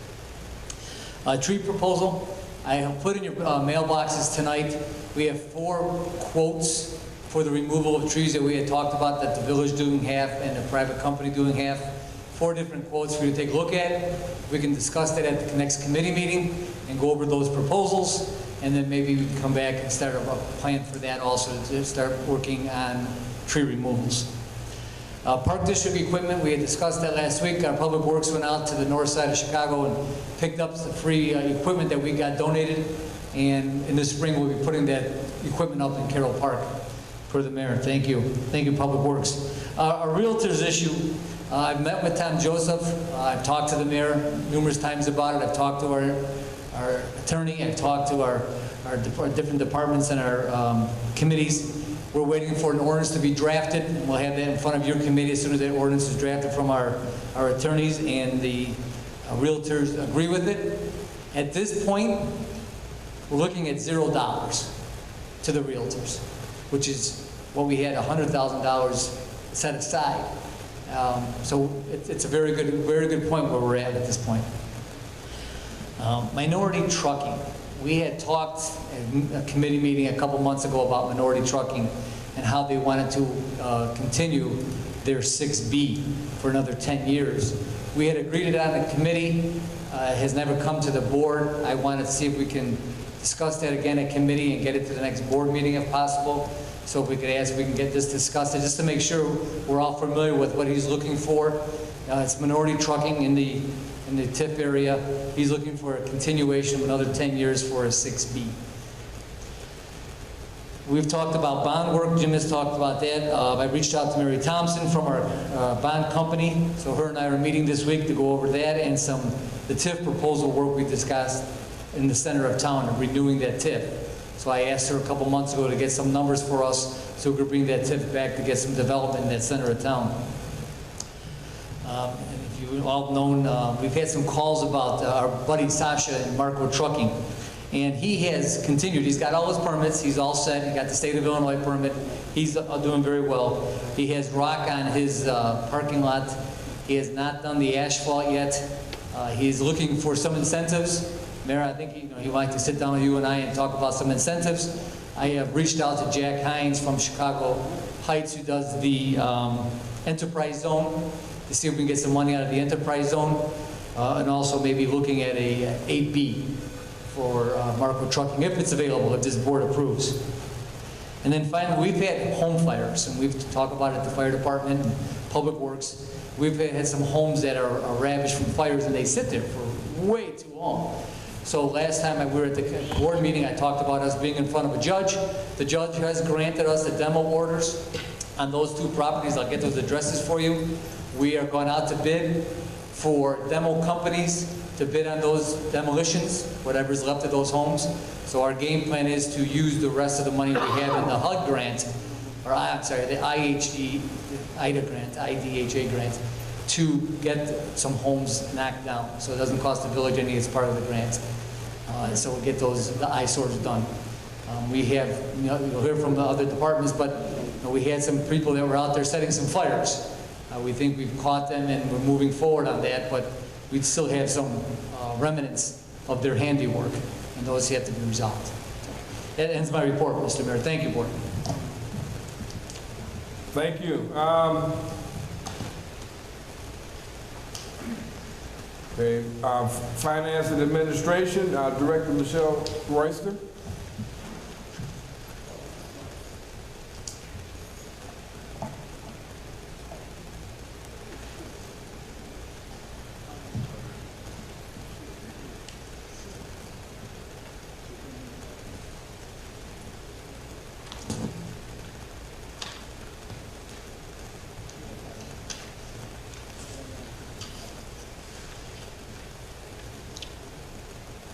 Tree proposal, I have put in your mailboxes tonight. We have 4 quotes for the removal of trees that we had talked about, that the village doing half and the private company doing half. 4 different quotes for you to take a look at. We can discuss that at the next committee meeting and go over those proposals, and then maybe we can come back and start a plan for that also, to start working on tree removals. Park District equipment, we had discussed that last week. Our Public Works went out to the north side of Chicago and picked up the free equipment that we got donated, and in the spring we'll be putting that equipment up in Carroll Park, per the mayor. Thank you. Thank you, Public Works. Our realtors issue, I've met with Tom Joseph. I've talked to the mayor numerous times about it. I've talked to our attorney. I've talked to our different departments and our committees. We're waiting for an ordinance to be drafted. We'll have that in front of your committee as soon as that ordinance is drafted from our attorneys and the realtors agree with it. At this point, we're looking at $0 to the realtors, which is what we had $100,000 set aside. So it's a very good point where we're at this point. Minority trucking. We had talked at a committee meeting a couple months ago about minority trucking and how they wanted to continue their 6B for another 10 years. We had agreed it on the committee. It has never come to the board. I wanted to see if we can discuss that again at committee and get it to the next board meeting if possible. So if we could ask, we can get this discussed, just to make sure we're all familiar with what he's looking for. It's minority trucking in the TIF area. He's looking for a continuation of another 10 years for a 6B. We've talked about bond work. Jim has talked about that. I reached out to Mary Thompson from our bond company. So her and I are meeting this week to go over that and the TIF proposal work we discussed in the center of town and renewing that TIF. So I asked her a couple months ago to get some numbers for us so we could bring that TIF back to get some development in that center of town. And if you've all known, we've had some calls about our buddy Sasha and Marco Trucking. And he has continued. He's got all his permits. He's all set. He got the state of Illinois permit. He's doing very well. He has rock on his parking lot. He has not done the asphalt yet. He's looking for some incentives. Mayor, I think he'd like to sit down with you and I and talk about some incentives. I have reached out to Jack Hines from Chicago Heights, who does the enterprise zone, to see if we can get some money out of the enterprise zone, and also maybe looking at a 8B for Marco Trucking, if it's available, if this board approves. And then finally, we've had home fires, and we've talked about it at the fire department and Public Works. We've had some homes that are ravaged from fires, and they sit there for way too long. So last time we were at the board meeting, I talked about us being in front of a judge. The judge has granted us the demo orders on those 2 properties. I'll get those addresses for you. We are going out to bid for demo companies to bid on those demolitions, whatever's left of those homes. So our game plan is to use the rest of the money we have in the HUD grant, or I'm sorry, the IDHA grant, to get some homes knocked down. So it doesn't cost the village any, it's part of the grant. So we'll get the eyesores done. We have, you'll hear from the other departments, but we had some people that were out there setting some fires. We think we've caught them and we're moving forward on that, but we still have some remnants of their handiwork, and those have to be resolved. So that ends my report, Mr. Mayor. Thank you, Board. Thank you. Okay, Finance and Administration, Director Michelle Royster.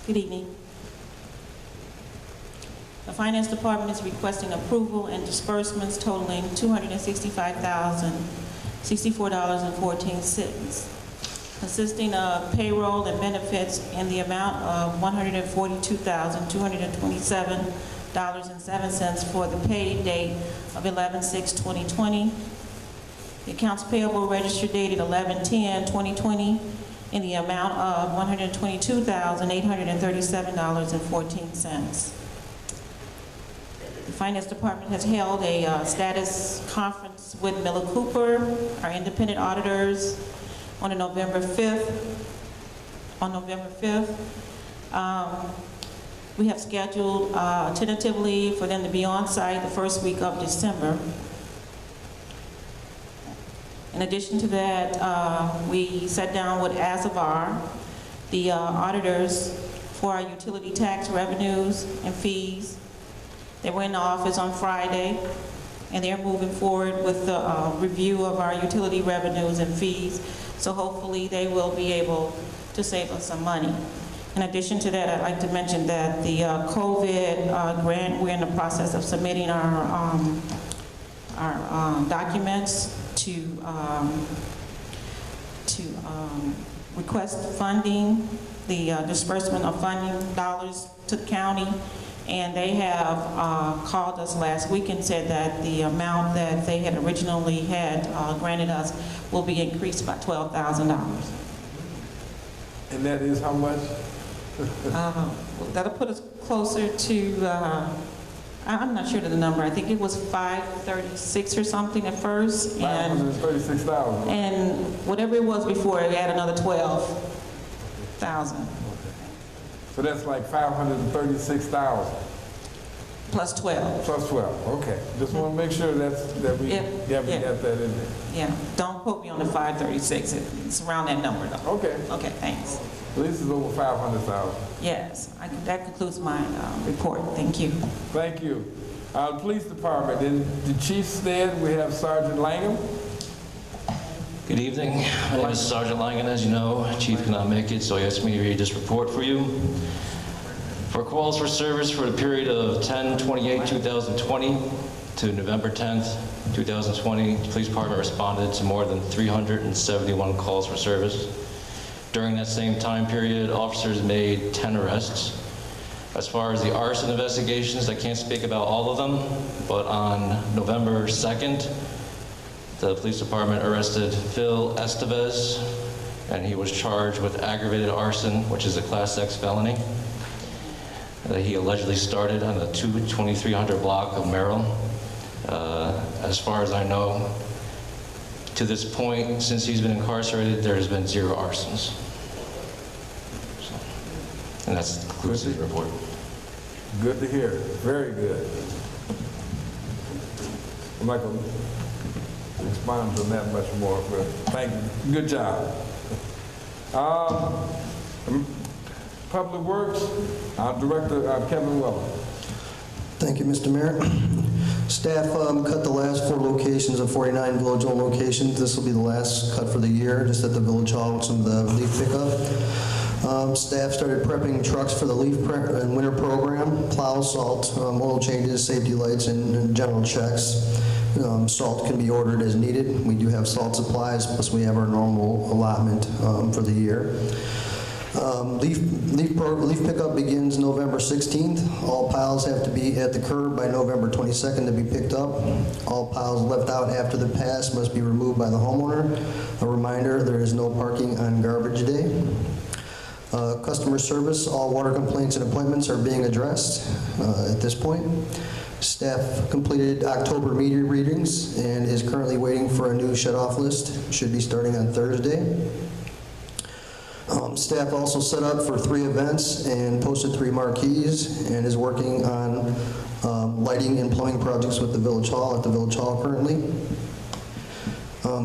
Good evening. The Finance Department is requesting approval and disbursements totaling $265,064.14, consisting of payroll and benefits in the amount of $142,227 $1,000.07 for the pay date of 11/6/2020. The accounts payable registered dated 11/10/2020 in the amount of $122,837.14. The Finance Department has held a status conference with Miller Cooper, our independent auditors, on November 5th. We have scheduled tentatively for them to be on site the first week of December. In addition to that, we sat down with ASAVAR, the auditors for our utility tax revenues and fees. They were in the office on Friday, and they're moving forward with the review of our utility revenues and fees. So hopefully they will be able to save us some money. In addition to that, I'd like to mention that the COVID grant, we're in the process of submitting our documents to request funding, the disbursement of funding dollars to the county. And they have called us last week and said that the amount that they had originally had granted us will be increased by $12,000. And that is how much? That'll put us closer to, I'm not sure of the number. I think it was 536 or something at first. And 536,000. And whatever it was before, we had another 12,000. So that's like 536,000. Plus 12. Plus 12, okay. Just want to make sure that we got that in there. Yeah, don't quote me on the 536. It's around that number though. Okay. Okay, thanks. At least it's over 500,000. Yes, that concludes my report. Thank you. Thank you. Police Department, in the chief's stead, we have Sergeant Langham. Good evening. My name is Sergeant Langan. As you know, Chief cannot make it, so he asked me to read this report for you. For calls for service for the period of 10/28/2020 to November 10th, 2020, the Police Department responded to more than 371 calls for service. During that same time period, officers made 10 arrests. As far as the arson investigations, I can't speak about all of them, but on November 2nd, the Police Department arrested Phil Estevez, and he was charged with aggravated arson, which is a Class X felony, that he allegedly started on the 2300 block of Merrill. As far as I know, to this point, since he's been incarcerated, there has been 0 arsons. So, and that concludes the report. Good to hear. Very good. I'm not going to expand on that much more, but thank you. Good job. Public Works, our Director, Kevin Weller. Thank you, Mr. Mayor. Staff cut the last 4 locations of 49 village-owned locations. This will be the last cut for the year, just at the Village Hall with some of the leaf pickup. Staff started prepping trucks for the leaf and winter program, plow, salt, oil changes, safety lights, and general checks. Salt can be ordered as needed. We do have salt supplies, plus we have our normal allotment for the year. Leaf pickup begins November 16th. All piles have to be at the curb by November 22nd to be picked up. All piles left out after the pass must be removed by the homeowner. A reminder, there is no parking on garbage day. Customer service, all water complaints and appointments are being addressed at this point. Staff completed October meter readings and is currently waiting for a new shut-off list. Should be starting on Thursday. Staff also set up for 3 events and posted 3 marquees and is working on lighting and plumbing projects with the Village Hall, at the Village Hall currently.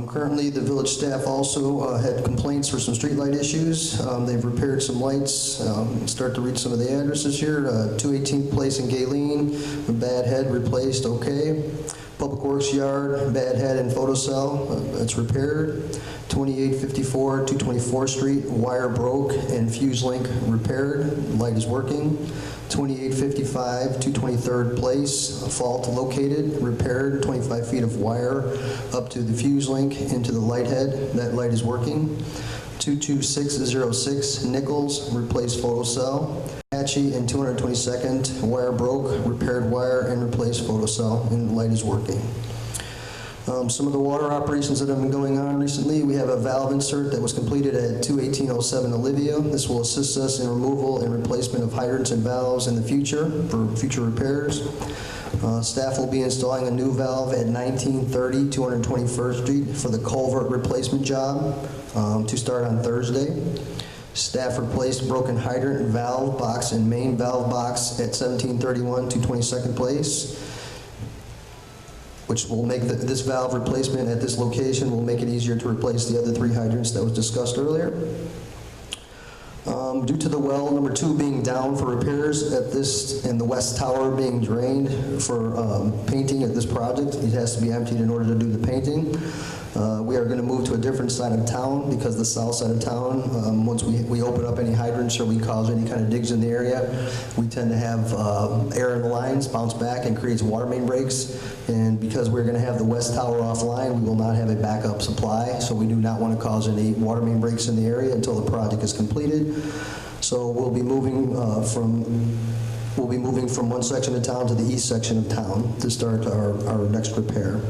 Currently, the village staff also had complaints for some streetlight issues. They've repaired some lights. Start to read some of the addresses here. 218th Place in Galen, a bad head replaced, okay. Public Works Yard, bad head and photocell, it's repaired. 2854 224th Street, wire broke and fuse link repaired, light is working. 2855 223rd Place, fault located, repaired, 25 feet of wire up to the fuse link into the light head, that light is working. 22606 Nichols, replaced photocell. patchy, and 222nd wire broke, repaired wire, and replaced photocell, and the light is working. Some of the water operations that have been going on recently, we have a valve insert that was completed at 21807 Olivia. This will assist us in removal and replacement of hydrants and valves in the future for future repairs. Staff will be installing a new valve at 1930 221st Street for the culvert replacement job to start on Thursday. Staff replaced broken hydrant, valve box, and main valve box at 1731 222nd Place, which will make this valve replacement at this location will make it easier to replace the other 3 hydrants that was discussed earlier. Due to the well number 2 being down for repairs at this and the west tower being drained for painting at this project, it has to be emptied in order to do the painting. We are going to move to a different side of town because the south side of town, once we open up any hydrants or we cause any kind of digs in the area, we tend to have air in the lines bounce back and creates water main breaks. And because we're going to have the west tower offline, we will not have a backup supply, so we do not want to cause any water main breaks in the area until the project is completed. So we'll be moving from one section of town to the east section of town to start our next repair.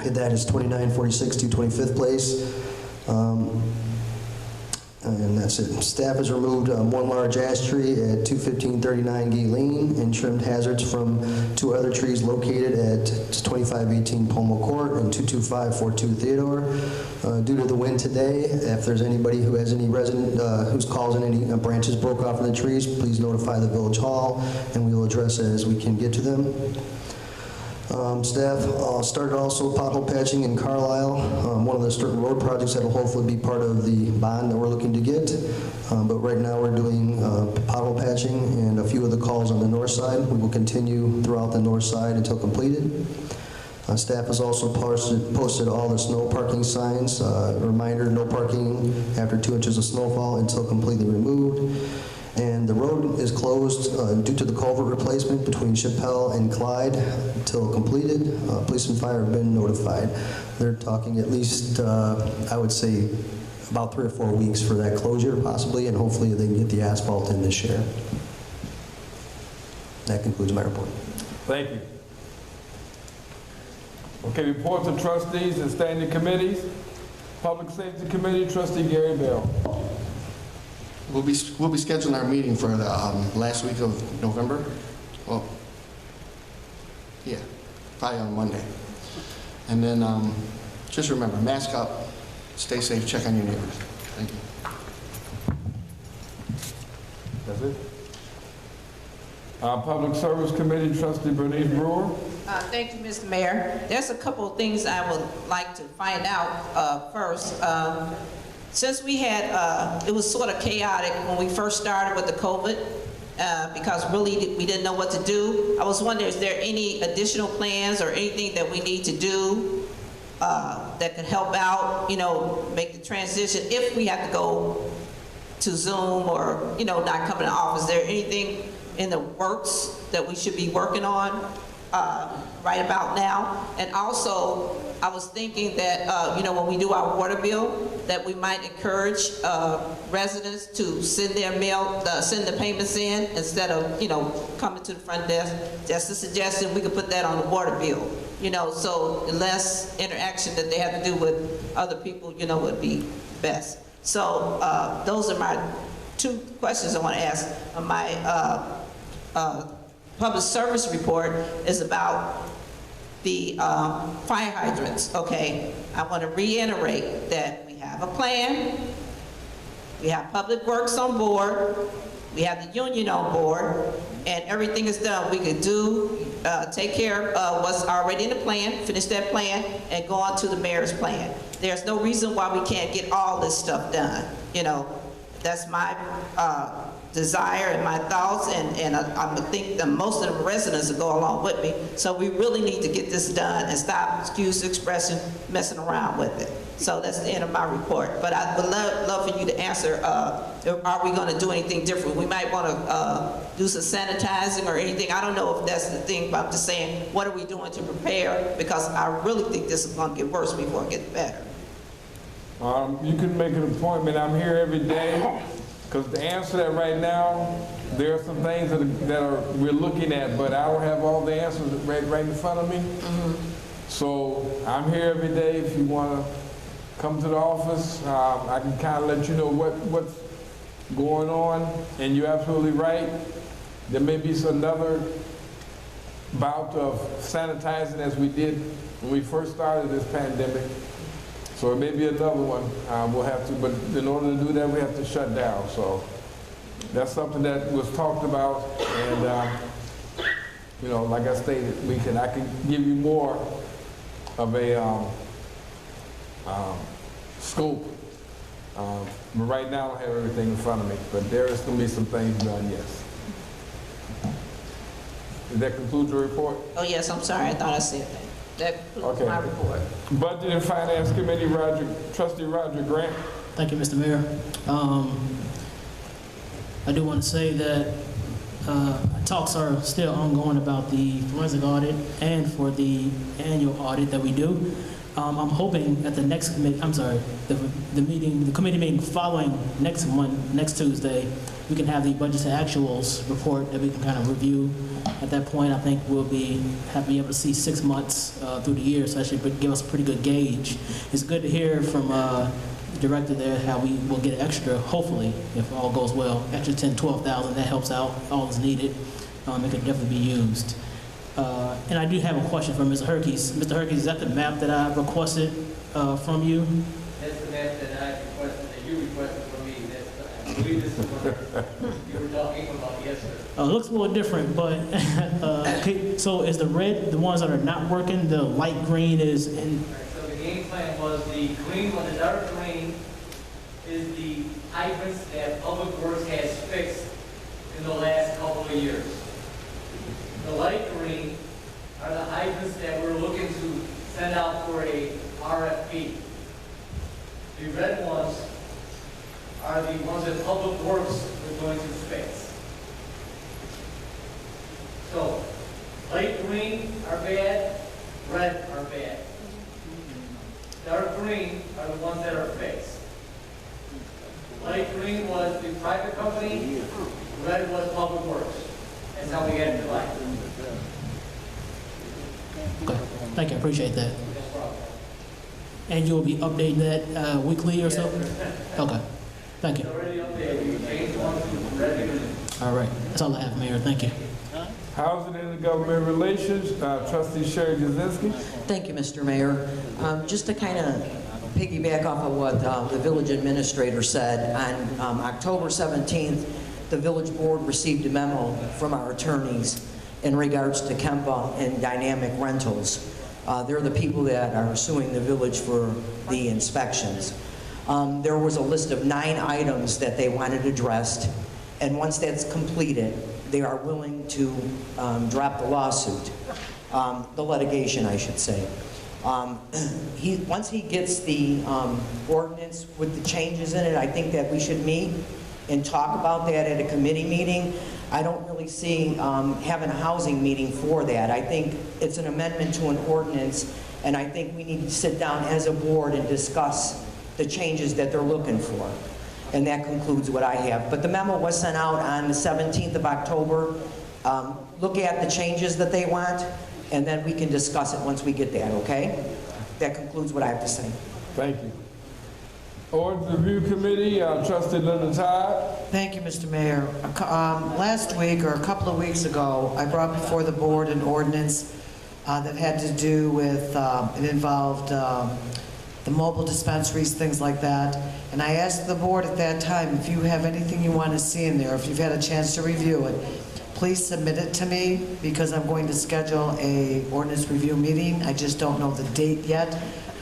And that is 2946 225th Place. And that's it. Staff has removed 1 large ash tree at 21539 Gayleen and trimmed hazards from 2 other trees located at 2518 Pomo Court and 22542 Theodore. Due to the wind today, if there's anybody who has any resident who's causing any branches broke off of the trees, please notify the Village Hall and we will address it as we can get to them. Staff started also pothole patching in Carlisle, one of the certain road projects that will hopefully be part of the bond that we're looking to get. But right now we're doing pothole patching and a few of the calls on the north side. We will continue throughout the north side until completed. Staff has also posted all the snow parking signs. Reminder, no parking after 2 inches of snowfall until completely removed. And the road is closed due to the culvert replacement between Chappelle and Clyde until completed. Police and fire have been notified. They're talking at least, I would say, about 3 or 4 weeks for that closure, possibly, and hopefully they can get the asphalt in this year. That concludes my report. Thank you. Okay, reports of trustees and standing committees. Public Safety Committee, Trustee Gary Bell. We'll be scheduling our meeting for the last week of November. Well, yeah, probably on Monday. And then just remember, mask up, stay safe, check on your neighbors. Thank you. That's it. Public Service Committee, Trustee Bernice Brewer. Thank you, Mr. Mayor. There's a couple of things I would like to find out first. Since we had, it was sort of chaotic when we first started with the COVID, because really we didn't know what to do. I was wondering, is there any additional plans or anything that we need to do that could help out, you know, make the transition if we have to go to Zoom or, you know, not come to the office? Is there anything in the works that we should be working on right about now? And also, I was thinking that, you know, when we do our water bill, that we might encourage residents to send their mail, send the payments in instead of, you know, coming to the front desk. Just a suggestion, we could put that on the water bill, you know, so less interaction that they have to do with other people, you know, would be best. So those are my 2 questions I want to ask. My public service report is about the fire hydrants. Okay, I want to reiterate that we have a plan, we have Public Works on board, we have the union on board, and everything is done. We could do, take care of what's already in the plan, finish that plan, and go on to the mayor's plan. There's no reason why we can't get all this stuff done. You know, that's my desire and my thoughts, and I think that most of the residents will go along with me. So we really need to get this done and stop, excuse the expression, messing around with it. So that's the end of my report. But I would love for you to answer, are we going to do anything different? We might want to do some sanitizing or anything. I don't know if that's the thing, but I'm just saying, what are we doing to prepare? Because I really think this is going to get worse before it gets better. You can make an appointment. I'm here every day. Because to answer that right now, there are some things we're looking at, but I don't have all the answers right in front of me. So I'm here every day. If you want to come to the office, I can kind of let you know what's going on. And you're absolutely right. There may be another bout of sanitizing as we did when we first started this pandemic. So it may be another one we'll have to, but in order to do that, we have to shut down. So that's something that was talked about, and you know, like I stated, I can give you more of a scope. But right now, I don't have everything in front of me, but there is going to be some things done, yes. Did that conclude your report? Oh, yes, I'm sorry, I thought I said that. That concludes my report. Budget and Finance Committee, Trustee Roger Grant. Thank you, Mr. Mayor. I do want to say that talks are still ongoing about the forensic audit and for the annual audit that we do. I'm hoping at the next committee, the committee meeting following next Tuesday, we can have the budgets and actuals report that we can kind of review. At that point, I think we'll be able to see 6 months through the year, so that should give us a pretty good gauge. It's good to hear from the director there how we will get extra, hopefully, if all goes well, extra 10, 12,000, that helps out, all is needed. It could definitely be used. And I do have a question for Mr. Herkes. Mr. Herkes, is that the map that I requested from you? That's the map that I requested, that you requested from me. I believe this is what you were talking about, yes, sir. It looks a little different, but, so is the red, the ones that are not working, the light green is in? So the game plan was the green one, the dark green, is the hydrants that Public Works has fixed in the last couple of years. The light green are the hydrants that we're looking to send out for a RFP. The red ones are the ones that Public Works is going to fix. So, light green are bad, red are bad. Dark green are the ones that are fixed. Light green was the private company, red was Public Works. That's how we got it divided. Okay, thank you, I appreciate that. And you'll be updating that weekly or so? Okay, thank you. It's already updated, we changed one to red. All right, that's all I have, Mayor, thank you. Housing and Government Relations, Trustee Sherry Jazinski. Thank you, Mr. Mayor. Just to kind of piggyback off of what the village administrator said, on October 17th, the village board received a memo from our attorneys in regards to Kempa and dynamic rentals. They're the people that are suing the village for the inspections. There was a list of 9 items that they wanted addressed, and once that's completed, they are willing to drop the lawsuit, the litigation, I should say. Once he gets the ordinance with the changes in it, I think that we should meet and talk about that at a committee meeting. I don't really see having a housing meeting for that. I think it's an amendment to an ordinance, and I think we need to sit down as a board and discuss the changes that they're looking for. And that concludes what I have. But the memo was sent out on the 17th of October. Look at the changes that they want, and then we can discuss it once we get that, okay? That concludes what I have to say. Thank you. Ordinance Review Committee, Trustee Linda Todd. Thank you, Mr. Mayor. Last week, or a couple of weeks ago, I brought before the board an ordinance that had to do with, it involved the mobile dispensaries, things like that. And I asked the board at that time, if you have anything you want to see in there, if you've had a chance to review it, please submit it to me, because I'm going to schedule a ordinance review meeting. I just don't know the date yet.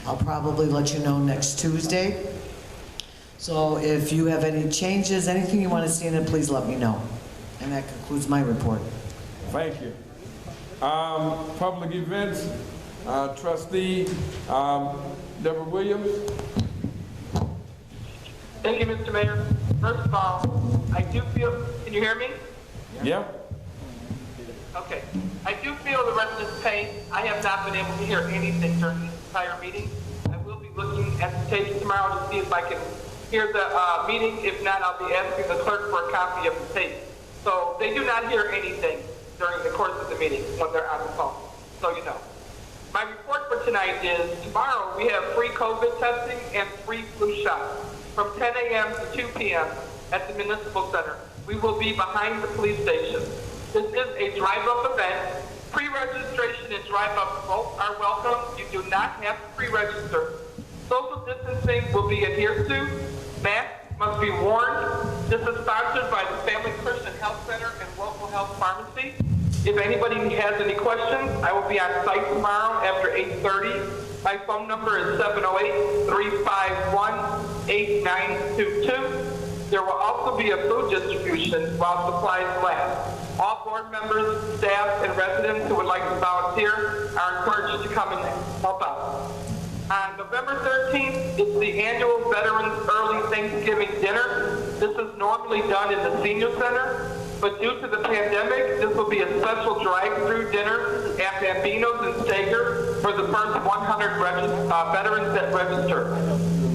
I'll probably let you know next Tuesday. So if you have any changes, anything you want to see in it, please let me know. And that concludes my report. Thank you. Public events, Trustee Deborah Williams. Thank you, Mr. Mayor. First of all, I do feel, can you hear me? Yep. Okay. I do feel the residents' pain. I have not been able to hear anything during this entire meeting. I will be looking at the tapes tomorrow to see if I can hear the meeting. If not, I'll be asking the clerk for a copy of the tape. So they do not hear anything during the course of the meeting when they're on the phone, so you know. My report for tonight is tomorrow we have free COVID testing and free flu shots from 10 a.m. to 2 p.m. at the Municipal Center. We will be behind the police station. This is a drive-up event. Pre-registration and drive-up both are welcome. You do not have to pre-register. Social distancing will be adhered to. Masks must be worn. This is sponsored by the Family Christian Health Center and local health pharmacy. If anybody has any questions, I will be on site tomorrow after 8:30. My phone number is 708-351-8922. There will also be a food distribution while supplies last. All board members, staff, and residents who would like to volunteer are encouraged to come and help out. On November 13th, it's the annual Veterans Early Thanksgiving Dinner. This is normally done in the Senior Center, but due to the pandemic, this will be a special drive-through dinner at Bambino's and Stager for the first 100 veterans that register.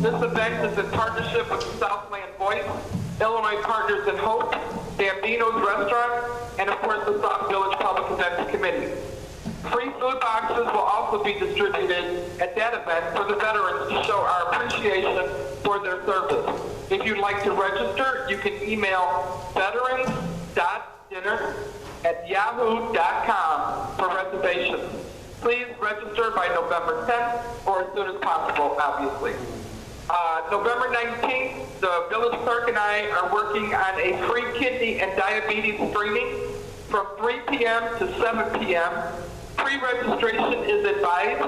This event is in partnership with the Southland Voice, Illinois Partners in Hope, Bambino's Restaurant, and of course the Sauk Village Public Events Committee. Free food boxes will also be distributed at that event for the veterans to show our appreciation for their service. If you'd like to register, you can email veterans.dinner@yahoo.com for reservations. Please register by November 10th or as soon as possible, obviously. November 19th, the village clerk and I are working on a free kidney and diabetes screening from 3 p.m. to 7 p.m. Pre-registration is advised.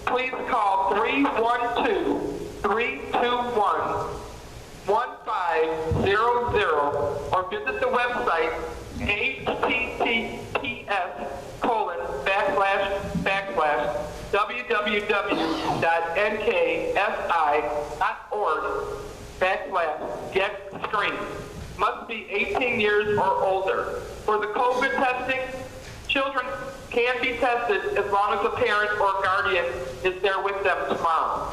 Please call 312-321-1500 or visit the website https://www.nksi.org/get-screened. Must be 18 years or older. For the COVID testing, children can be tested as long as a parent or guardian is there with them tomorrow.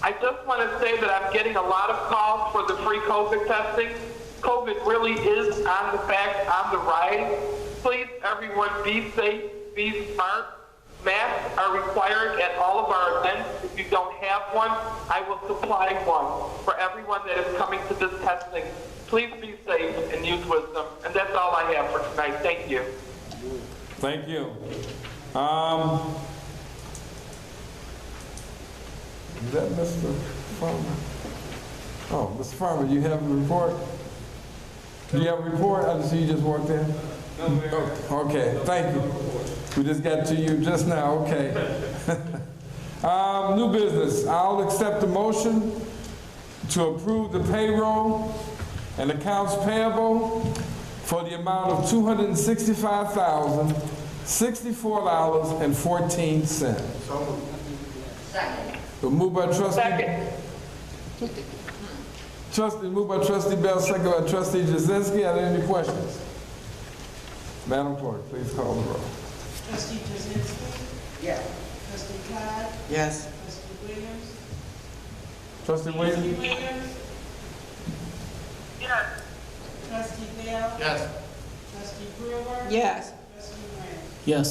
I just want to say that I'm getting a lot of calls for the free COVID testing. COVID really is on the rise. Please, everyone, be safe, be smart. Masks are required at all of our events. If you don't have one, I will supply one for everyone that is coming to this testing. Please be safe and use wisdom. And that's all I have for tonight. Thank you. Thank you. Is that Mr. Farmer? Oh, Mr. Farmer, you have a report? Do you have a report? I see you just walked in. Oh, okay, thank you. We just got to you just now, okay. New business. I'll accept the motion to approve the payroll and accounts payable for the amount of $265,064.14. Second. Moved by moved by Trustee Bell, second by Trustee Jazinski. Are there any questions? Madam Clerk, please call the roll. Trustee Jazinski? Yes. Trustee Todd? Yes. Trustee Williams? Trustee Williams? Yes. Trustee Bell? Yes. Trustee Brewer? Yes. Trustee Grant? Yes.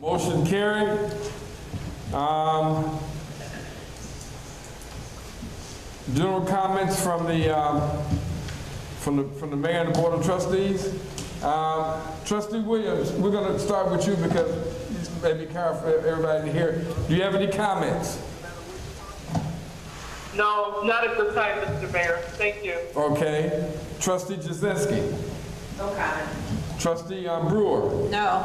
Motion carried. General comments from the mayor and the Board of Trustees. Trustee Williams, we're going to start with you because it may be hard for everybody to hear. Do you have any comments? No, not at this time, Mr. Mayor. Thank you. Okay. Trustee Jazinski. No comment. Trustee Brewer. No.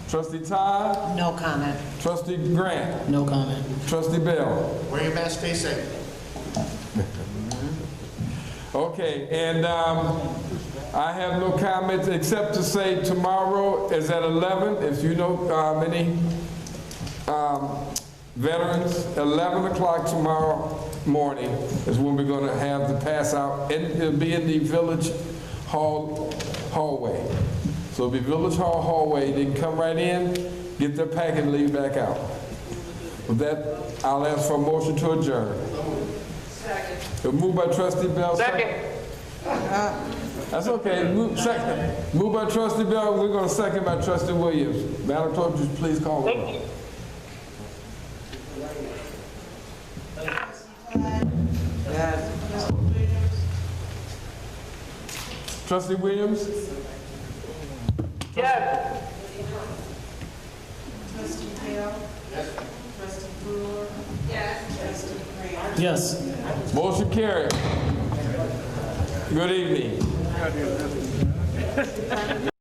Trustee Todd. No comment. Trustee Grant. No comment. Trustee Bell. Wear your mask, stay safe. Okay, and I have no comments except to say tomorrow is at 11. If you know any veterans, 11 o'clock tomorrow morning is when we're going to have the pass out, and it'll be in the Village hallway. So it'll be Village Hall hallway. They can come right in, get their packet, and leave back out. With that, I'll ask for a motion to adjourn. Second. Moved by trustee Bell. Second. That's okay. Moved by trustee Bell. We're going to second by trustee Williams. Madam Clerk, just please call the roll. Trustee Williams? Yes. Trustee Bell? Yes. Trustee Brewer? Yes. Trustee Grant? Yes. Motion carried. Good evening.